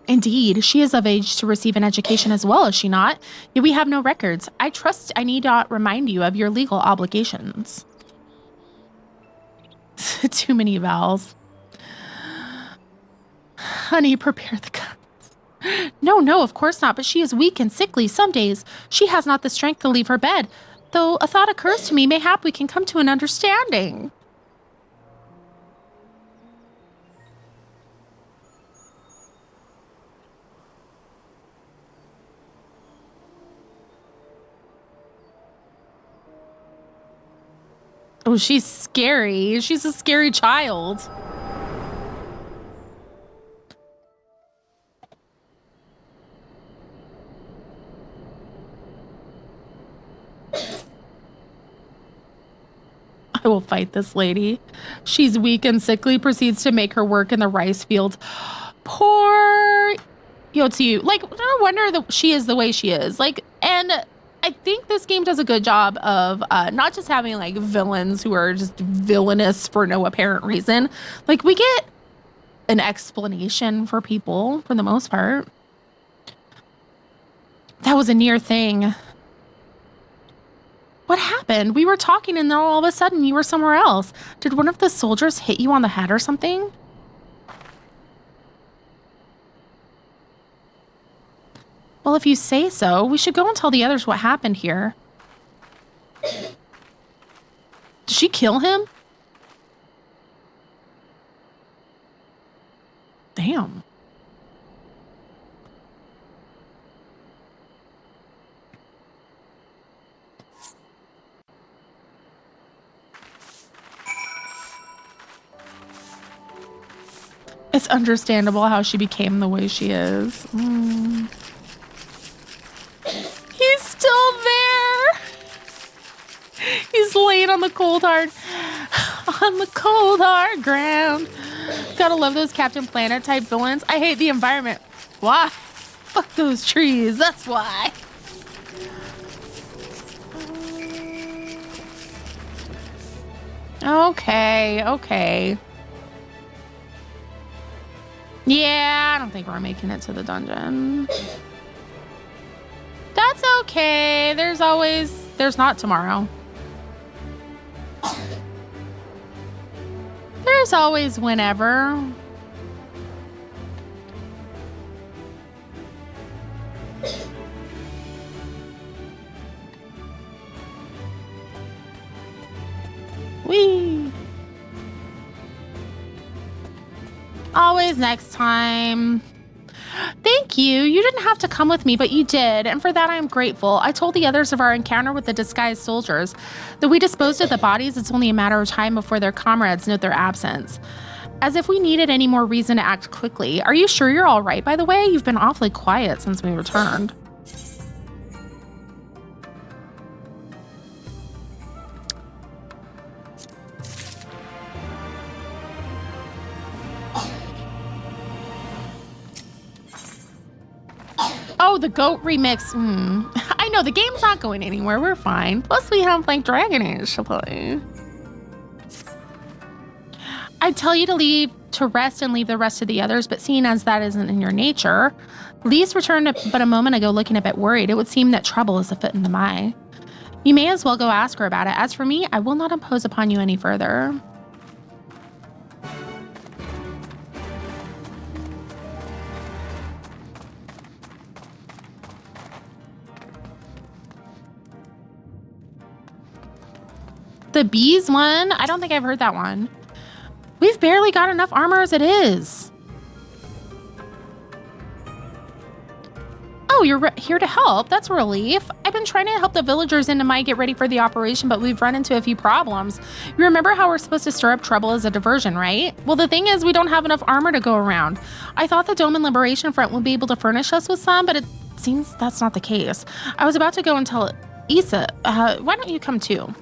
Indeed, she is of age to receive an education as well, is she not? Yet we have no records. I trust I need not remind you of your legal obligations. Too many vowels. Honey, prepare the guns. No, of course not, but she is weak and sickly some days. She has not the strength to leave her bed. Though a thought occurs to me, mayhap we can come to an understanding. Oh, she's scary. She's a scary child. I will fight this lady. She's weak and sickly, proceeds to make her work in the rice fields. Poor Yotsuyu. Like, no wonder that she is the way she is. Like, and I think this game does a good job of not just having like villains who are just villainous for no apparent reason. Like, we get an explanation for people for the most part. That was a near thing. What happened? We were talking and then all of a sudden you were somewhere else. Did one of the soldiers hit you on the head or something? Well, if you say so, we should go and tell the others what happened here. Did she kill him? Damn. It's understandable how she became the way she is. He's still there. He's laying on the cold hard ground. Gotta love those Captain Planet type villains. I hate the environment. Why? Fuck those trees. That's why. Okay. Yeah, I don't think we're making it to the dungeon. That's okay. There's not tomorrow. There's always whenever. Whee! Always next time. Thank you. You didn't have to come with me, but you did, and for that I am grateful. I told the others of our encounter with the disguised soldiers. Though we disposed of the bodies, it's only a matter of time before their comrades note their absence. As if we needed any more reason to act quickly. Are you sure you're all right, by the way? You've been awfully quiet since we returned. Oh, the goat remix. I know, the game's not going anywhere. We're fine. Plus, we have, like, Dragon Age to play. I'd tell you to rest and leave the rest of the others, but seeing as that isn't in your nature, Lise returned but a moment ago looking a bit worried. It would seem that trouble is afoot in the Mai. You may as well go ask her about it. As for me, I will not impose upon you any further. The bees one? I don't think I've heard that one. We've barely got enough armor as it is. Oh, you're here to help. That's a relief. I've been trying to help the villagers in Mai get ready for the operation, but we've run into a few problems. You remember how we're supposed to stir up trouble as a diversion, right? Well, the thing is, we don't have enough armor to go around. I thought the Doma Liberation Front would be able to furnish us with some, but it seems that's not the case. I was about to go and tell Issa. Why don't you come too?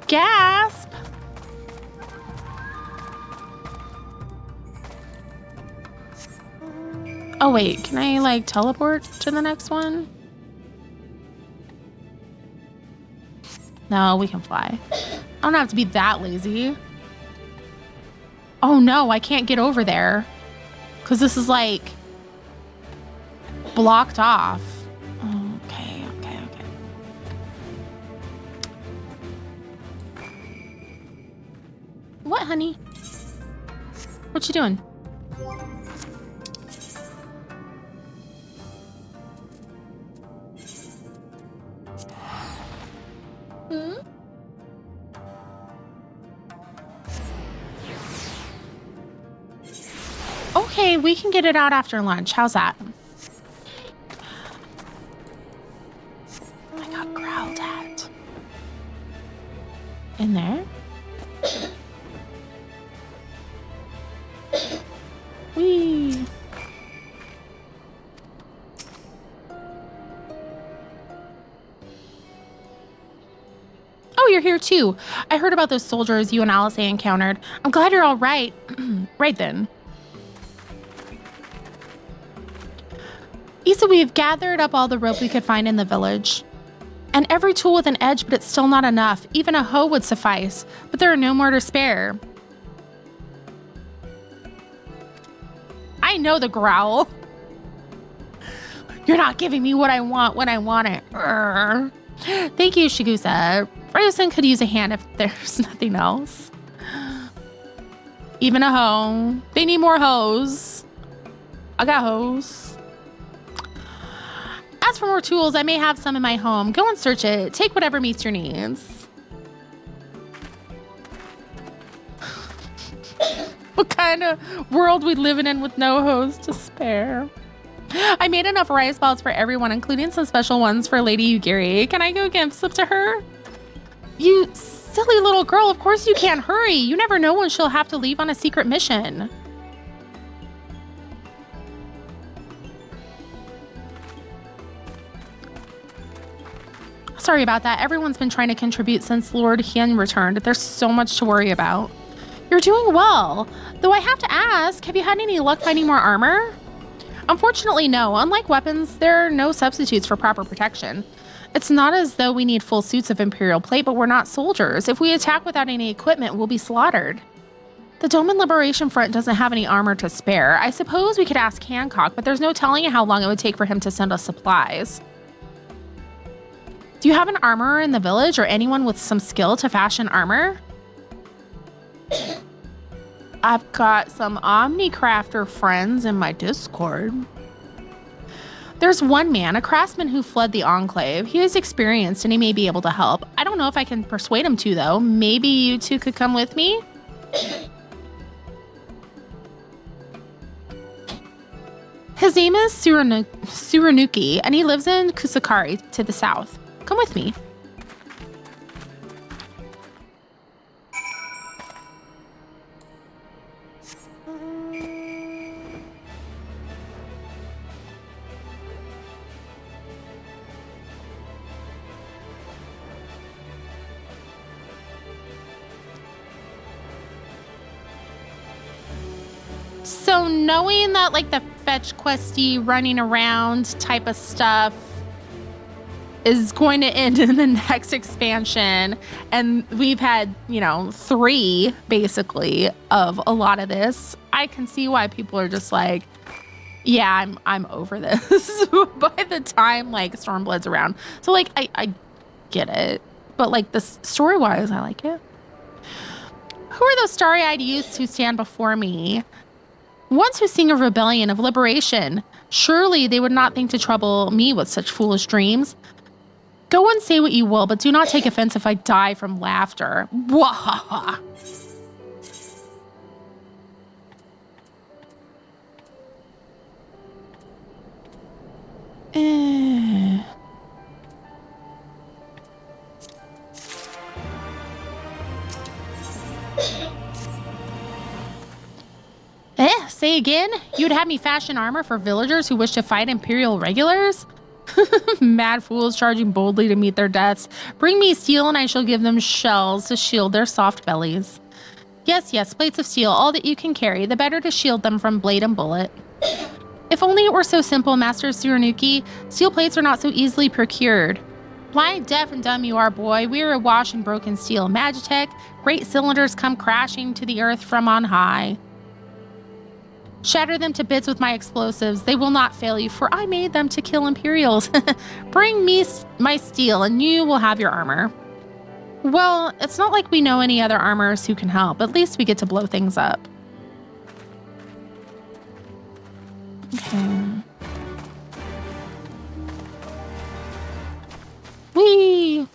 Gasp! Oh wait, can I like teleport to the next one? No, we can fly. I don't have to be that lazy. Oh no, I can't get over there. Because this is like blocked off. Okay. What, honey? What you doing? Okay, we can get it out after lunch. How's that? I got growled at. In there? Whee! Oh, you're here too. I heard about those soldiers you and Alisae encountered. I'm glad you're all right. Right then. Issa, we've gathered up all the rope we could find in the village. And every tool with an edge, but it's still not enough. Even a hoe would suffice, but there are no more to spare. I know the growl. You're not giving me what I want when I want it. Urgh. Thank you, Shigusa. Ferguson could use a hand if there's nothing else. Even a hoe. They need more hoes. I got hoes. As for more tools, I may have some in my home. Go and search it. Take whatever meets your needs. What kind of world we living in with no hoes to spare? I made enough rice balls for everyone, including some special ones for Lady Yugiri. Can I go give some to her? You silly little girl, of course you can't. Hurry. You never know when she'll have to leave on a secret mission. Sorry about that. Everyone's been trying to contribute since Lord Hien returned. There's so much to worry about. You're doing well. Though I have to ask, have you had any luck finding more armor? Unfortunately, no. Unlike weapons, there are no substitutes for proper protection. It's not as though we need full suits of Imperial plate, but we're not soldiers. If we attack without any equipment, we'll be slaughtered. The Doma Liberation Front doesn't have any armor to spare. I suppose we could ask Hancock, but there's no telling how long it would take for him to send us supplies. Do you have an armorer in the village or anyone with some skill to fashion armor? I've got some Omnicrafter friends in my Discord. There's one man, a craftsman who fled the Enclave. He is experienced and he may be able to help. I don't know if I can persuade him to, though. Maybe you two could come with me? His name is Suranuki, and he lives in Kusakari to the south. Come with me. So knowing that like the fetch questy running around type of stuff is going to end in the next expansion, and we've had, 3 basically of a lot of this, I can see why people are just like, yeah, I'm over this by the time like Stormblood's around. So like I get it, but like this story-wise, I like it. Who are those starry-eyed youths who stand before me? Ones who sing of rebellion, of liberation. Surely they would not think to trouble me with such foolish dreams. Go and say what you will, but do not take offense if I die from laughter. Wahaha. Say again? You'd have me fashion armor for villagers who wish to fight Imperial regulars? Mad fools charging boldly to meet their deaths. Bring me steel and I shall give them shells to shield their soft bellies. Yes, yes, plates of steel, all that you can carry, the better to shield them from blade and bullet. If only it were so simple, Master Tsurunuki. Steel plates are not so easily procured. Blind, deaf, and dumb you are, boy. We are awash in broken steel. Magitech, great cylinders come crashing to the earth from on high. Shatter them to bits with my explosives. They will not fail you, for I made them to kill Imperials. Bring me my steel, and you will have your armor. Well, it's not like we know any other armorers who can help. At least we get to blow things up. Okay. Whee!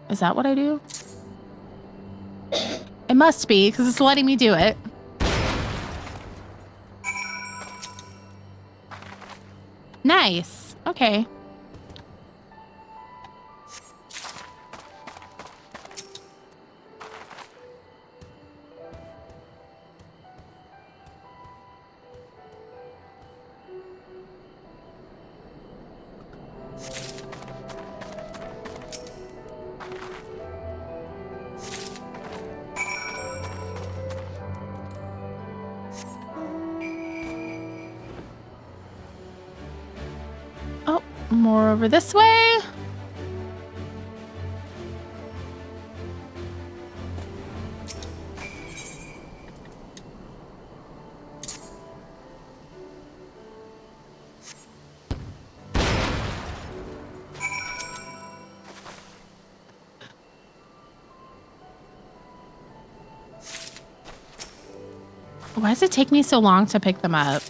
Is that what I do? It must be, because it's letting me do it. Nice. Okay. More over this way. Why does it take me so long to pick them up?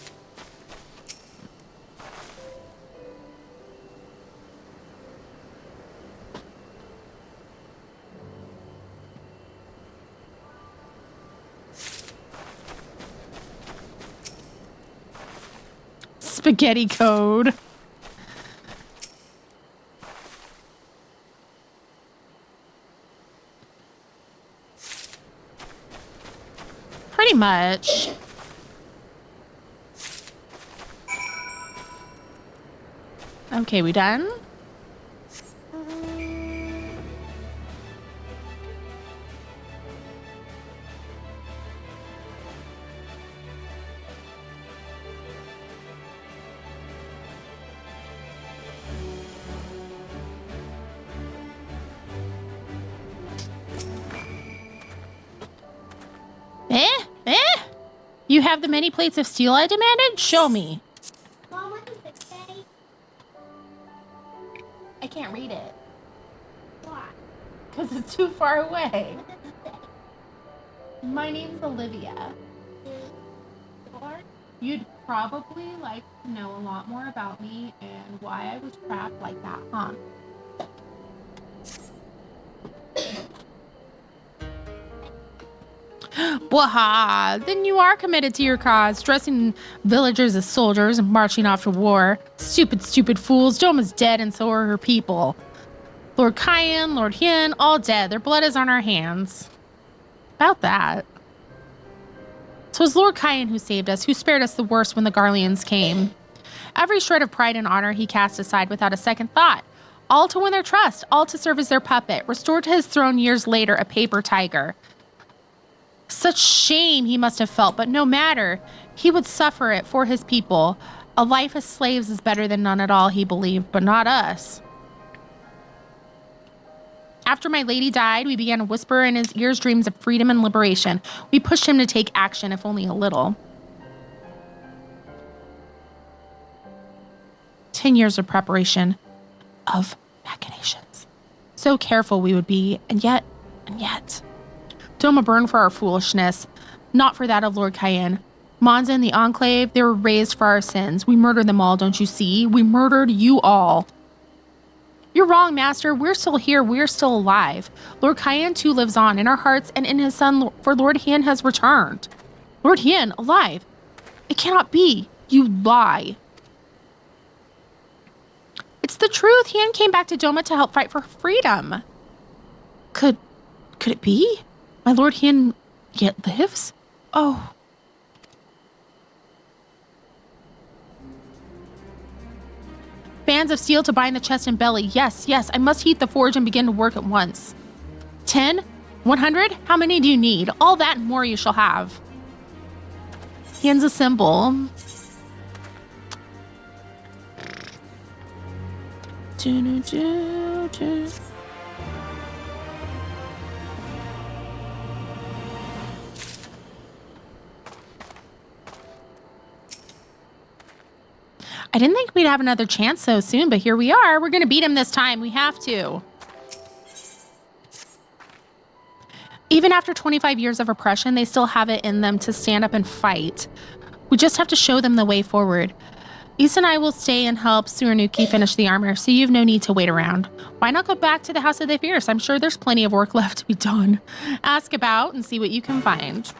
Spaghetti code. Pretty much. Okay, we done? You have the many plates of steel I demanded? Show me. Mom, what does it say? I can't read it. Why? Because it's too far away. What does it say? My name's Olivia. Or? You'd probably like to know a lot more about me and why I was trapped like that, huh? Waha! Then you are committed to your cause, dressing villagers as soldiers and marching off to war. Stupid, stupid fools. Doma's dead and so are her people. Lord Hien, Lord Hien, all dead. Their blood is on our hands. About that. So it was Lord Hien who saved us, who spared us the worst when the Garleans came. Every shred of pride and honor he cast aside without a second thought. All to win their trust, all to serve as their puppet, restored to his throne years later a paper tiger. Such shame he must have felt, but no matter. He would suffer it for his people. A life as slaves is better than none at all, he believed, but not us. After my lady died, we began to whisper in his ears dreams of freedom and liberation. We pushed him to take action, if only a little. 10 years of preparation, of machinations. So careful we would be, and yet. Doma burned for our foolishness, not for that of Lord Hien. Monza and the Enclave, they were raised for our sins. We murdered them all, don't you see? We murdered you all. You're wrong, Master. We're still here. We're still alive. Lord Hien too lives on in our hearts and in his son, for Lord Hien has returned. Lord Hien, alive. It cannot be. You lie. It's the truth. Hien came back to Doma to help fight for freedom. Could it be? My Lord Hien yet lives? Oh. Bands of steel to bind the chest and belly. Yes, yes. I must heat the forge and begin to work at once. 10? 100? How many do you need? All that and more you shall have. Hien's a symbol. I didn't think we'd have another chance so soon, but here we are. We're going to beat him this time. We have to. Even after 25 years of oppression, they still have it in them to stand up and fight. We just have to show them the way forward. Issa and I will stay and help Tsurunuki finish the armor, so you have no need to wait around. Why not go back to the House of the Fierce? I'm sure there's plenty of work left to be done. Ask about and see what you can find.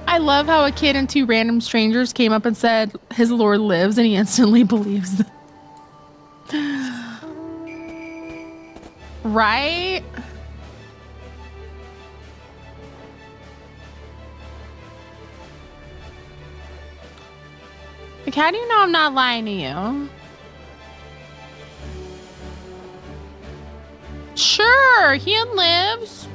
I love how a kid and two random strangers came up and said, his lord lives, and he instantly believes them. Right? Like, how do you know I'm not lying to you? Sure, Hien lives.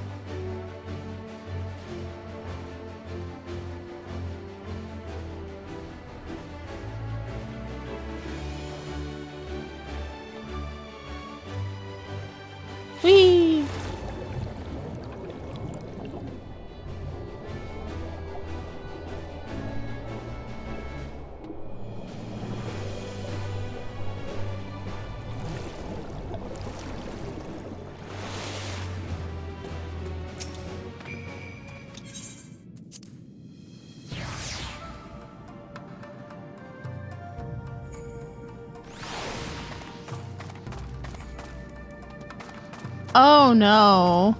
Whee! Oh no.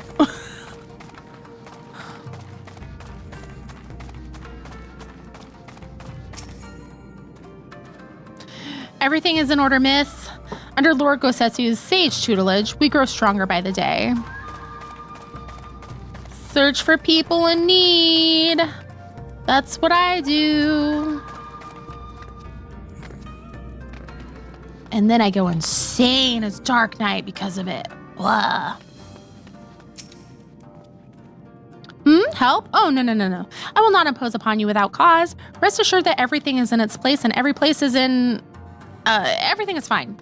Everything is in order, miss. Under Lord Gosetsu's sage tutelage, we grow stronger by the day. Search for people in need. That's what I do. And then I go insane as Dark Knight because of it. Blah. Help? Oh, no. I will not impose upon you without cause. Rest assured that everything is in its place and every place is in... everything is fine.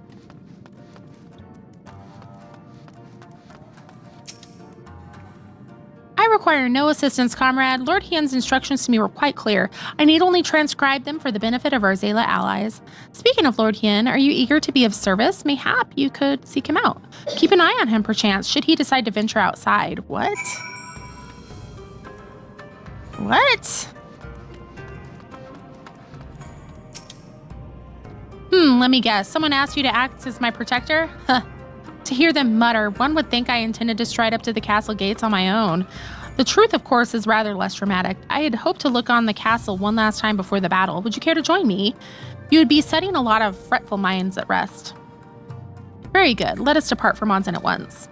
I require no assistance, comrade. Lord Hien's instructions to me were quite clear. I need only transcribe them for the benefit of our Zayla allies. Speaking of Lord Hien, are you eager to be of service? Mayhap you could seek him out. Keep an eye on him, perchance, should he decide to venture outside. What? What? Let me guess. Someone asked you to act as my protector? Huh. To hear them mutter, one would think I intended to stride up to the castle gates on my own. The truth, of course, is rather less dramatic. I had hoped to look on the castle one last time before the battle. Would you care to join me? You would be setting a lot of fretful minds at rest. Very good. Let us depart from Onsen at once.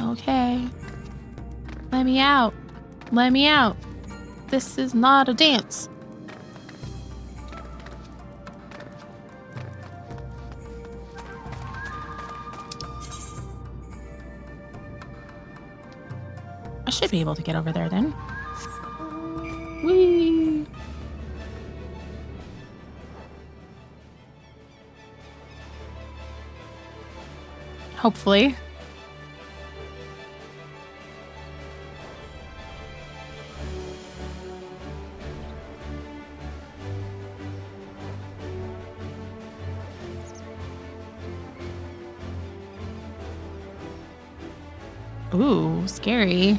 Okay. Let me out. Let me out. This is not a dance. I should be able to get over there then. Whee! Hopefully. Ooh, scary.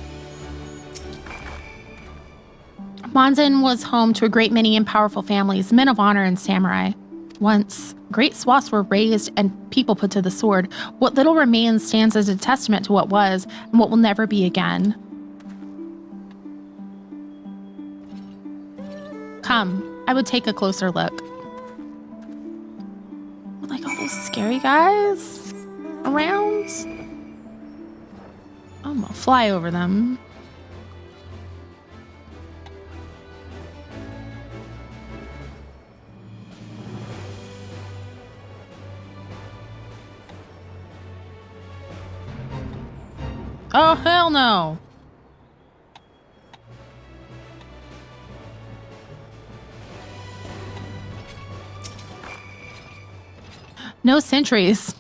Monzen was home to a great many and powerful families, men of honor and samurai. Once, great swaths were razed and people put to the sword. What little remains stands as a testament to what was and what will never be again. Come, I would take a closer look. Like all those scary guys around. I'm gonna fly over them. Oh, hell no. No sentries.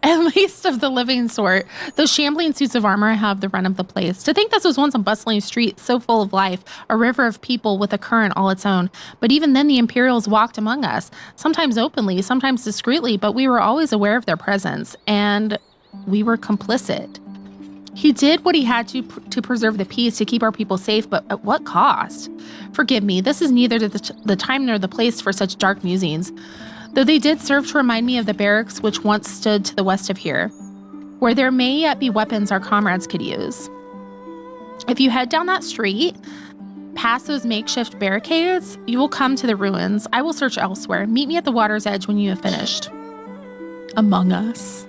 At least of the living sort. Those shambling suits of armor have the run of the place. To think this was once a bustling street so full of life, a river of people with a current all its own. But even then the Imperials walked among us, sometimes openly, sometimes discreetly, but we were always aware of their presence, and we were complicit. He did what he had to preserve the peace, to keep our people safe, but at what cost? Forgive me, this is neither the time nor the place for such dark musings. Though they did serve to remind me of the barracks which once stood to the west of here, where there may yet be weapons our comrades could use. If you head down that street, past those makeshift barricades, you will come to the ruins. I will search elsewhere. Meet me at the water's edge when you have finished. Among us.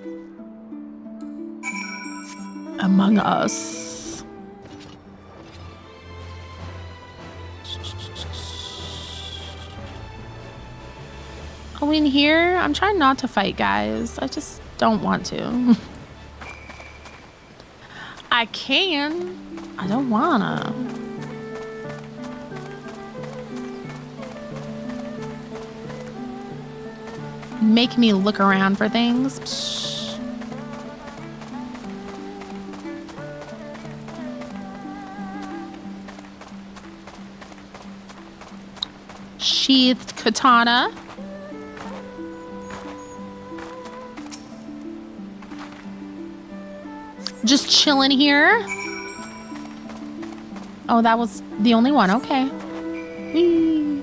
Among us. Oh, in here? I'm trying not to fight, guys. I just don't want to. I can. I don't wanna. Make me look around for things. Psh. Sheathed katana. Just chilling here. Oh, that was the only one. Okay. Whee.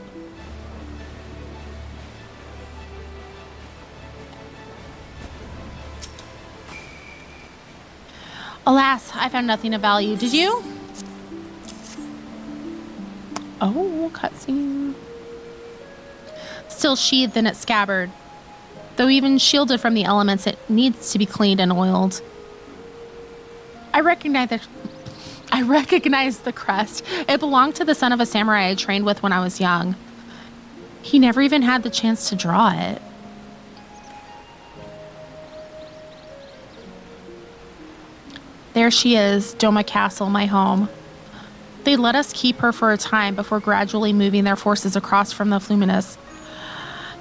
Alas, I found nothing of value. Did you? Oh, cutscene. Still sheathed in its scabbard. Though even shielded from the elements, it needs to be cleaned and oiled. I recognize the crest. It belonged to the son of a samurai I trained with when I was young. He never even had the chance to draw it. There she is, Doma Castle, my home. They let us keep her for a time before gradually moving their forces across from the Fluminus.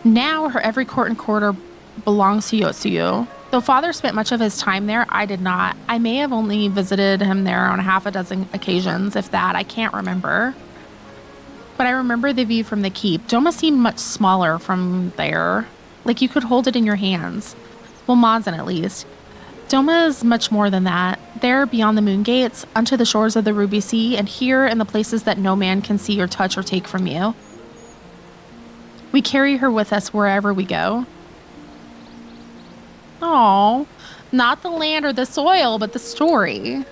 Now her every court and quarter belongs to Yotsuyu. Though father spent much of his time there, I did not. I may have only visited him there on half a dozen occasions, if that. I can't remember. But I remember the view from the keep. Doma seemed much smaller from there. Like you could hold it in your hands. Well, Mazin at least. Doma is much more than that. There, beyond the moon gates, unto the shores of the Ruby Sea, and here in the places that no man can see or touch or take from you. We carry her with us wherever we go. Oh, not the land or the soil, but the story.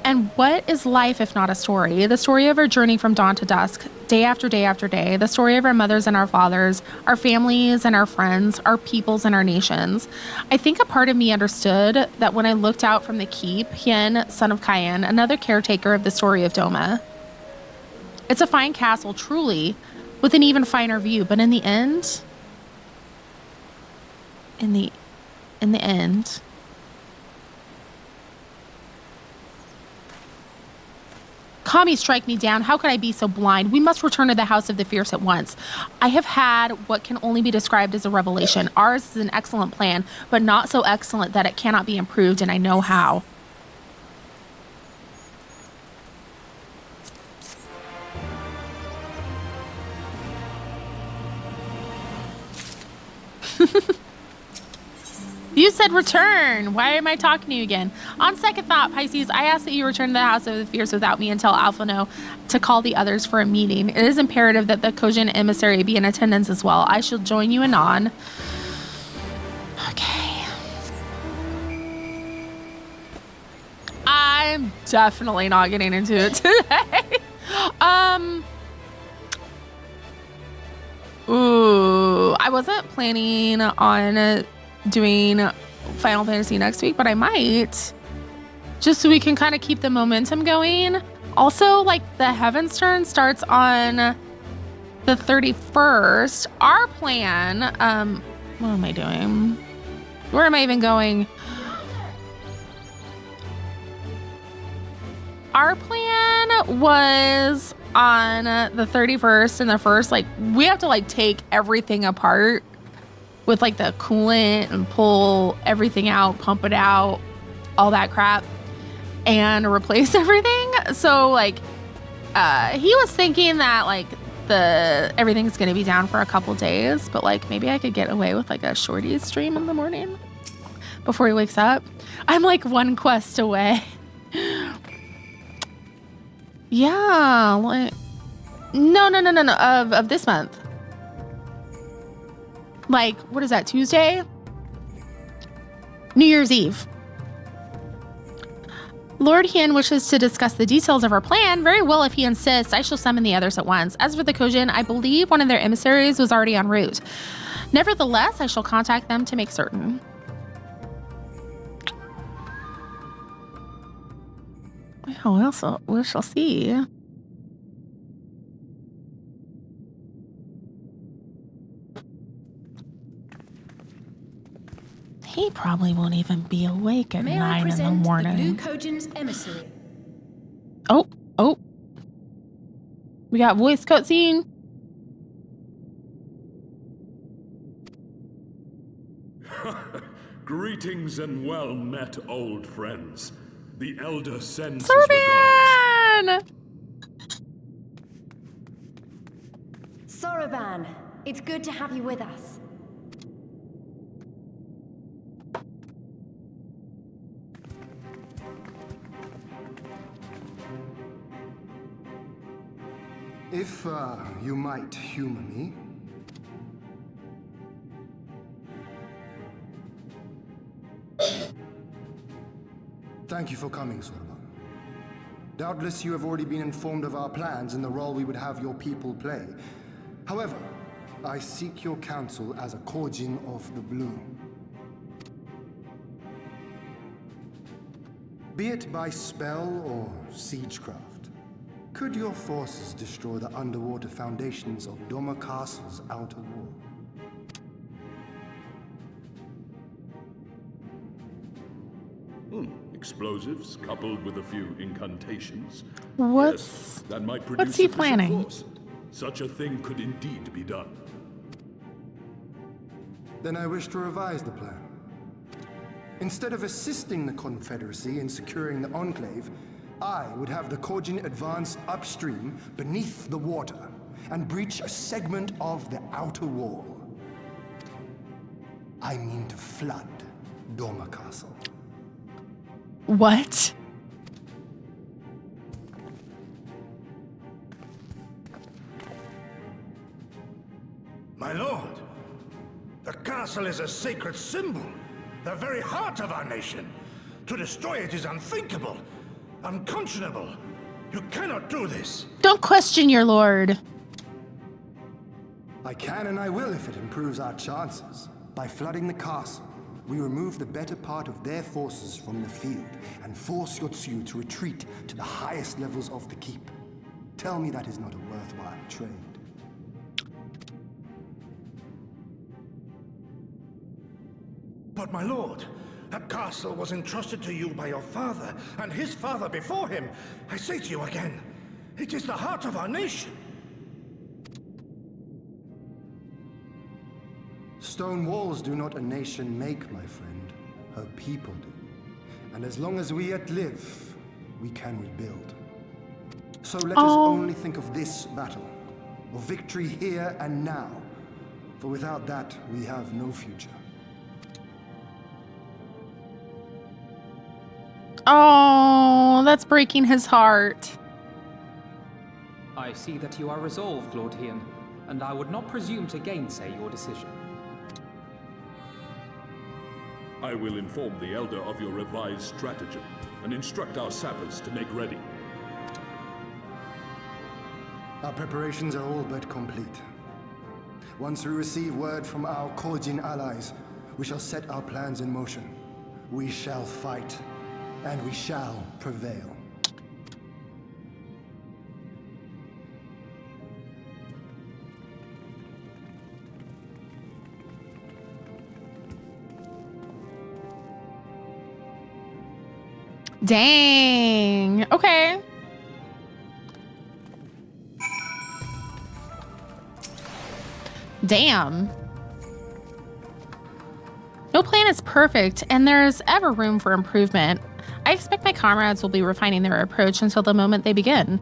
And what is life if not a story? The story of our journey from dawn to dusk, day after day after day. The story of our mothers and our fathers, our families and our friends, our peoples and our nations. I think a part of me understood that when I looked out from the keep, Hien, son of Cayenne, another caretaker of the story of Doma. It's a fine castle, truly, with an even finer view, but in the end... In the end... Kami, strike me down. How could I be so blind? We must return to the House of the Fierce at once. I have had what can only be described as a revelation. Ours is an excellent plan, but not so excellent that it cannot be improved, and I know how. You said return. Why am I talking to you again? On second thought, Pisces, I ask that you return to the House of the Fierce without me and tell Alphinaud to call the others for a meeting. It is imperative that the Kojin emissary be in attendance as well. I shall join you anon. Okay. I'm definitely not getting into it today. Ooh, I wasn't planning on doing Final Fantasy next week, but I might, just so we can kind of keep the momentum going. Also, like, the Heaven's Turn starts on the 31st. Our plan, what am I doing? Where am I even going? Our plan was on the 31st and the 1st, like, we have to like take everything apart with like the coolant and pull everything out, pump it out, all that crap, and replace everything. So like, he was thinking that like everything's gonna be down for a couple days, but like maybe I could get away with like a shorty stream in the morning before he wakes up. I'm like one quest away. Yeah, like no, of this month. Like, what is that, Tuesday? New Year's Eve. Lord Hien wishes to discuss the details of our plan. Very well, if he insists, I shall summon the others at once. As for the Kojin, I believe one of their emissaries was already en route. Nevertheless, I shall contact them to make certain. Well, we shall see. He probably won't even be awake at 9 in the morning. The Blue Kojin's emissary. Oh. We got voice cutscene. Greetings and well met, old friends. The Elder sends his Sorban! Soroban, it's good to have you with us. If you might humor me. Thank you for coming, Soroban. Doubtless you have already been informed of our plans and the role we would have your people play. However, I seek your counsel as a Kojin of the Blue. Be it by spell or siegecraft, could your forces destroy the underwater foundations of Doma Castle's outer wall? Explosives coupled with a few incantations. What's that might produce what's he planning? Force. Such a thing could indeed be done. Then I wish to revise the plan. Instead of assisting the Confederacy in securing the Enclave, I would have the Kojin advance upstream beneath the water and breach a segment of the outer wall. I mean to flood Doma Castle. What? My lord, the castle is a sacred symbol, the very heart of our nation. To destroy it is unthinkable, unconscionable. You cannot do this. Don't question your lord. I can and I will if it improves our chances. By flooding the castle, we remove the better part of their forces from the field and force Yotsuyu to retreat to the highest levels of the keep. Tell me that is not a worthwhile trade. But my lord, that castle was entrusted to you by your father and his father before him. I say to you again, it is the heart of our nation. Stone walls do not a nation make, my friend. Her people do. And as long as we yet live, we can rebuild. So let us only think of this battle, of victory here and now. For without that, we have no future. Oh, that's breaking his heart. I see that you are resolved, Lord Hien, and I would not presume to gainsay your decision. I will inform the Elder of your revised stratagem and instruct our sappers to make ready. Our preparations are all but complete. Once we receive word from our Korjin allies, we shall set our plans in motion. We shall fight, and we shall prevail. Dang. Okay. Damn. No plan is perfect, and there's ever room for improvement. I expect my comrades will be refining their approach until the moment they begin.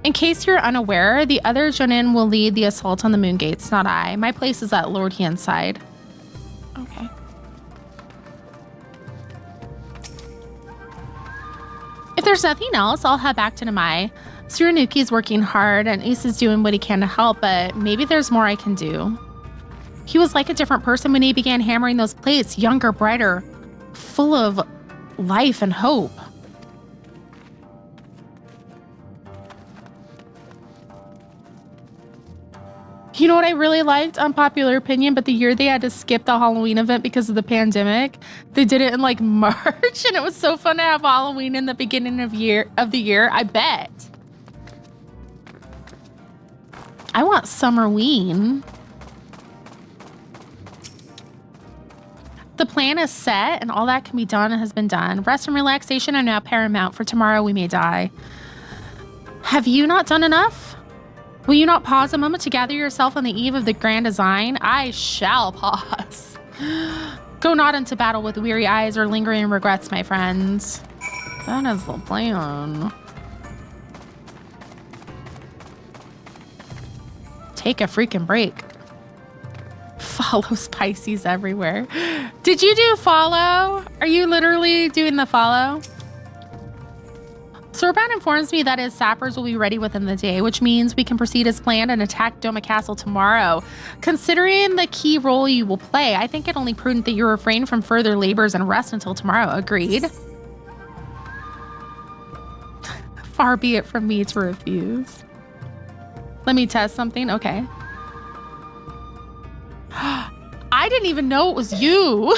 In case you're unaware, the other Jonin will lead the assault on the moon gates, not I. My place is at Lord Hien's side. Okay. If there's nothing else, I'll head back to Namai. Suranuki's working hard, and Ace is doing what he can to help, but maybe there's more I can do. He was like a different person when he began hammering those plates, younger, brighter, full of life and hope. You know what I really liked? Unpopular opinion, but the year they had to skip the Halloween event because of the pandemic, they did it in like March, and it was so fun to have Halloween in the beginning of the year. I bet. I want Summerween. The plan is set, and all that can be done has been done. Rest and relaxation are now paramount, for tomorrow we may die. Have you not done enough? Will you not pause a moment to gather yourself on the eve of the grand design? I shall pause. Go not into battle with weary eyes or lingering regrets, my friends. That is the plan. Take a freaking break. Follows Pisces everywhere. Did you do follow? Are you literally doing the follow? Sorban informs me that his sappers will be ready within the day, which means we can proceed as planned and attack Doma Castle tomorrow. Considering the key role you will play, I think it only prudent that you refrain from further labors and rest until tomorrow. Agreed? Far be it from me to refuse. Let me test something. Okay. I didn't even know it was you.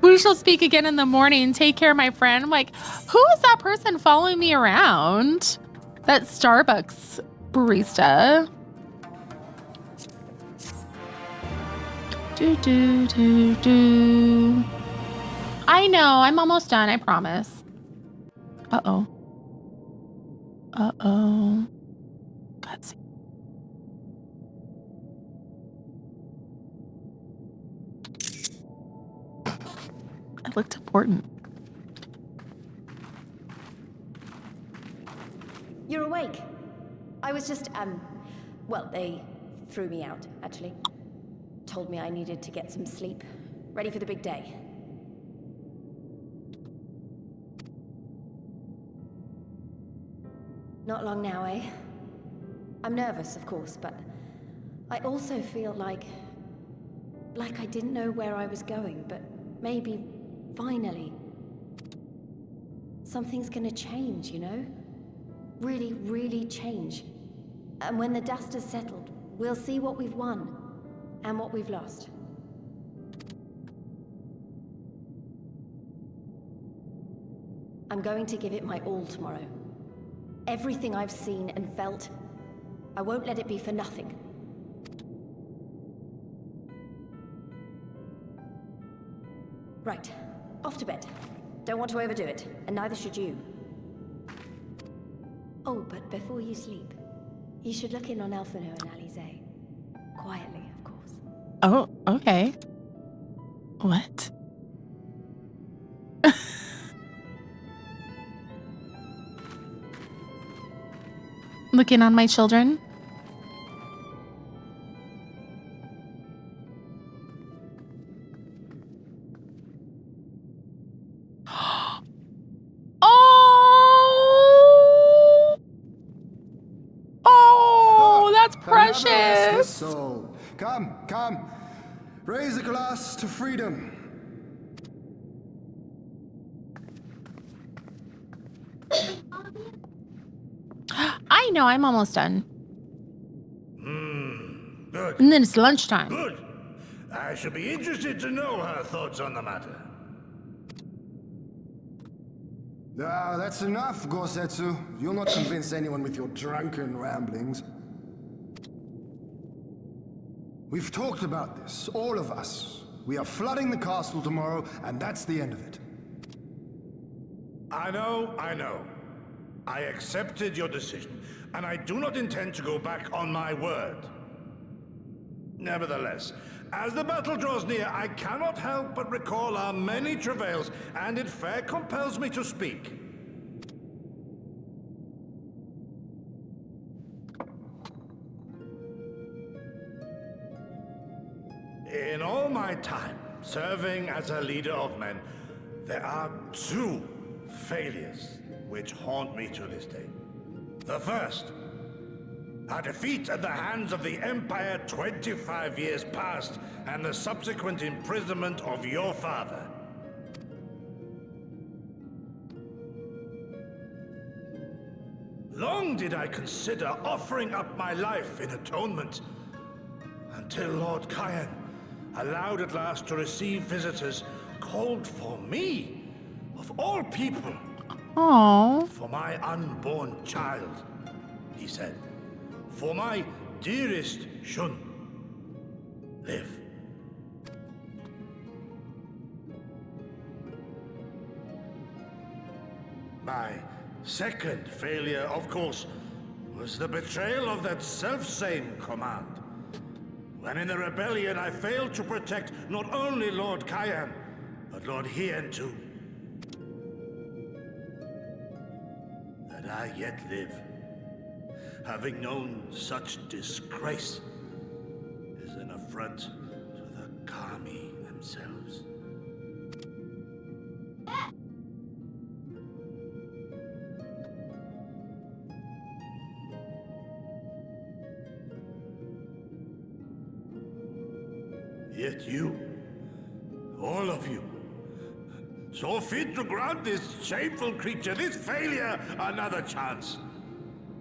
We shall speak again in the morning. Take care, my friend. I'm like, who is that person following me around? That Starbucks barista. Do. I know. I'm almost done. I promise. Uh-oh. Cutscene. It looked important. You're awake. I was just, well, they threw me out, actually. Told me I needed to get some sleep. Ready for the big day. Not long now, eh? I'm nervous, of course, but I also feel like I didn't know where I was going, but maybe, finally, something's gonna change, you know? Really, really change. And when the dust has settled, we'll see what we've won and what we've lost. I'm going to give it my all tomorrow. Everything I've seen and felt, I won't let it be for nothing. Right, off to bed. Don't want to overdo it, and neither should you. Oh, but before you sleep, you should look in on Alphinaud and Alisae. Quietly, of course. Oh, okay. What? Looking on my children? that's Have a restless precious. soul. Come, come. Raise a glass to freedom. I know, I'm almost done. Good. And then it's lunchtime. Good. I should be interested to know her thoughts on the matter. Ah, that's enough, Gosetsu. You'll not convince anyone with your drunken ramblings. We've talked about this, all of us. We are flooding the castle tomorrow, and that's the end of it. I know. I accepted your decision, and I do not intend to go back on my word. Nevertheless, as the battle draws near, I cannot help but recall our many travails, and it fair compels me to speak. In all my time serving as a leader of men, there are two failures which haunt me to this day. The first, a defeat at the hands of the Empire 25 years past, and the subsequent imprisonment of your father. Long did I consider offering up my life in atonement, until Lord Hien allowed at last to receive visitors called for me, of all people. Aww. For my unborn child, he said. For my dearest Shun. Live. My second failure, of course, was the betrayal of that self-same command. When in the rebellion I failed to protect not only Lord Hien, but Lord Hien too. That I yet live, having known such disgrace, is an affront to the Kami themselves. Yet you, all of you, saw fit to grant this shameful creature, this failure, another chance.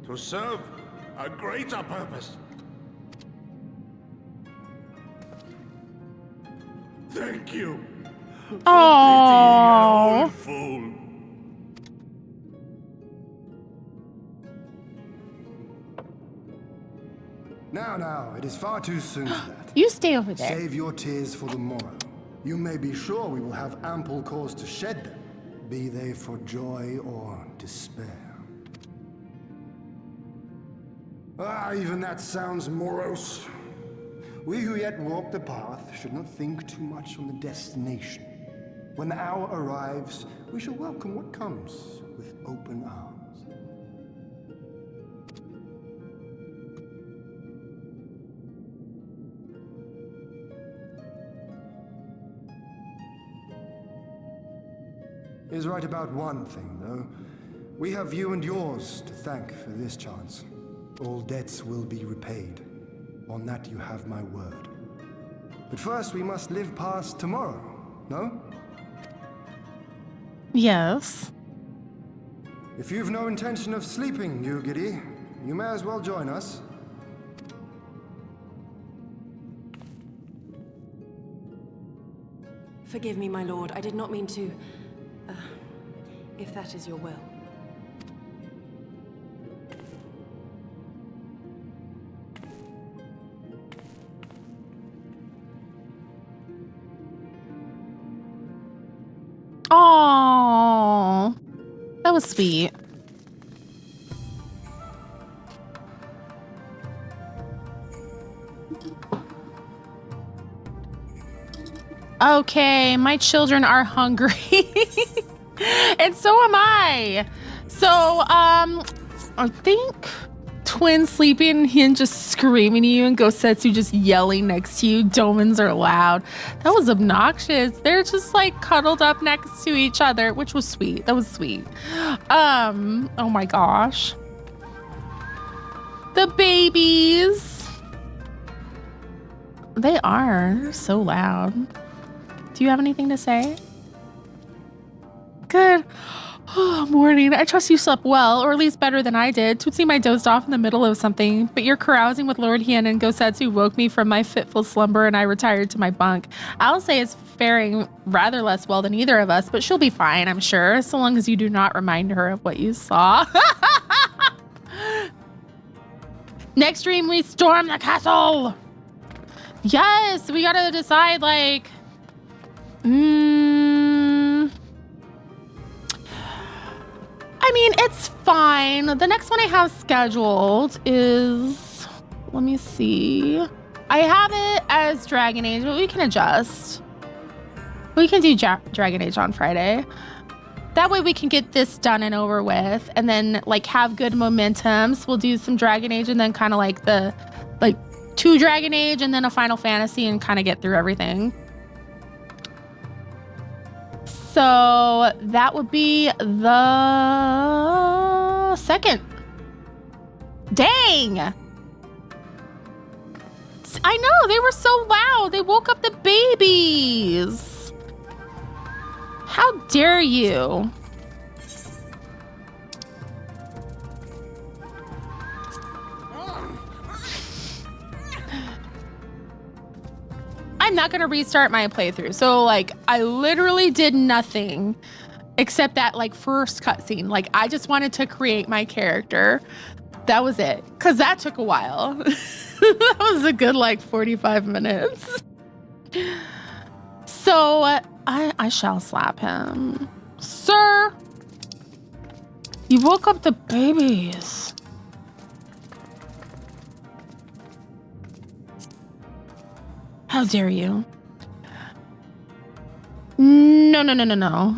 To serve a greater purpose. Thank you. For pitying an old fool. Now, it is far too soon for that. You stay over there. Save your tears for the morrow. You may be sure we will have ample cause to shed them, be they for joy or despair. Ah, even that sounds morose. We who yet walk the path should not think too much on the destination. When the hour arrives, we shall welcome what comes with open arms. He is right about one thing, though. We have you and yours to thank for this chance. All debts will be repaid. On that you have my word. But first we must live past tomorrow, no? Yes. If you've no intention of sleeping, Yugiri, you may as well join us. Forgive me, my lord. I did not mean to... if that is your will. Aww. That was sweet. Okay, my children are hungry. And so am I. So, I think twins sleeping, Hien just screaming at you, and Gosetsu just yelling next to you. Domans are loud. That was obnoxious. They're just like cuddled up next to each other, which was sweet. That was sweet. Oh my gosh. The babies. They are so loud. Do you have anything to say? Good. Oh, morning. I trust you slept well, or at least better than I did. It would seem I dozed off in the middle of something, but your carousing with Lord Hien and Gosetsu woke me from my fitful slumber and I retired to my bunk. Alisae is faring rather less well than either of us, but she'll be fine, I'm sure, so long as you do not remind her of what you saw. Next dream, we storm the castle. Yes, we gotta decide, like... I mean, it's fine. The next one I have scheduled is... Let me see. I have it as Dragon Age, but we can adjust. We can do Dragon Age on Friday. That way we can get this done and over with, and then like have good momentum. So we'll do some Dragon Age and then kind of like the 2 Dragon Age and then a Final Fantasy and kind of get through everything. So that would be the 2nd. Dang! I know, they were so loud. They woke up the babies. How dare you? I'm not gonna restart my playthrough. So like, I literally did nothing except that like first cutscene. Like I just wanted to create my character. That was it. Cause that took a while. That was a good like 45 minutes. So I shall slap him. Sir, you woke up the babies. How dare you? No.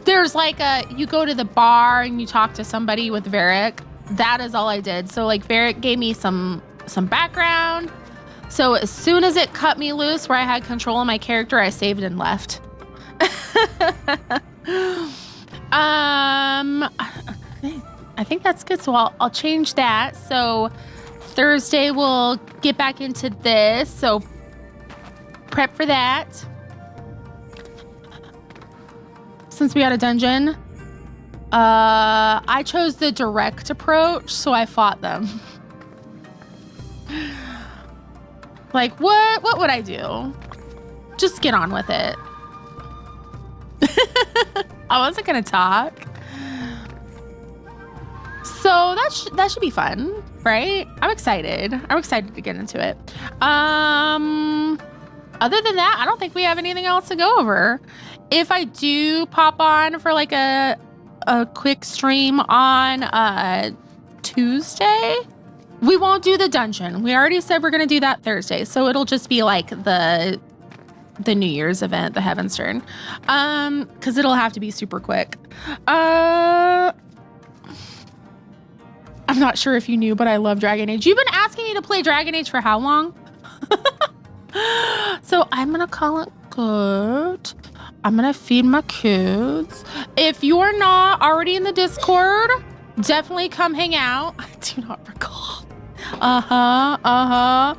There's like you go to the bar and you talk to somebody with Varric. That is all I did. So like Varric gave me some background. So as soon as it cut me loose where I had control of my character, I saved and left. I think that's good. So I'll change that. So Thursday we'll get back into this. So prep for that. Since we got a dungeon, I chose the direct approach, so I fought them. Like, what would I do? Just get on with it. I wasn't gonna talk. So that should be fun, right? I'm excited. I'm excited to get into it. Other than that, I don't think we have anything else to go over. If I do pop on for like a quick stream on Tuesday, we won't do the dungeon. We already said we're gonna do that Thursday, so it'll just be like the New Year's event, the Heaven's Turn, because it'll have to be super quick. I'm not sure if you knew, but I love Dragon Age. You've been asking me to play Dragon Age for how long? So I'm gonna call it good. I'm gonna feed my kids. If you're not already in the Discord, definitely come hang out. I do not recall. I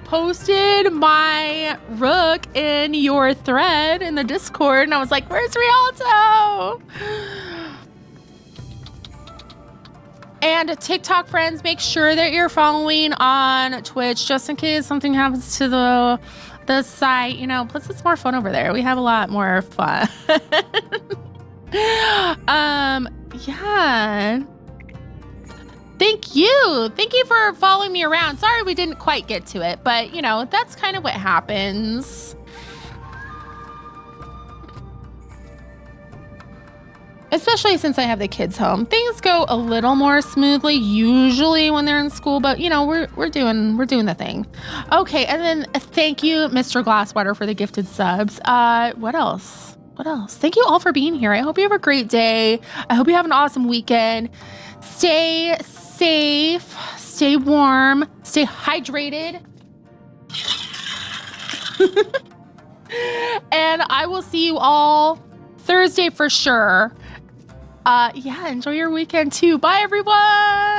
posted my rook in your thread in the Discord and I was like, where's Rialto? And TikTok friends, make sure that you're following on Twitch just in case something happens to the site. You know, plus it's more fun over there. We have a lot more fun. Yeah. Thank you. Thank you for following me around. Sorry we didn't quite get to it, but you know, that's kind of what happens. Especially since I have the kids home. Things go a little more smoothly usually when they're in school, but you know, we're doing the thing. Okay, and then thank you, Mr. Glasswater, for the gifted subs. What else? Thank you all for being here. I hope you have a great day. I hope you have an awesome weekend. Stay safe, stay warm, stay hydrated. And I will see you all Thursday for sure. Yeah, enjoy your weekend too. Bye, everyone.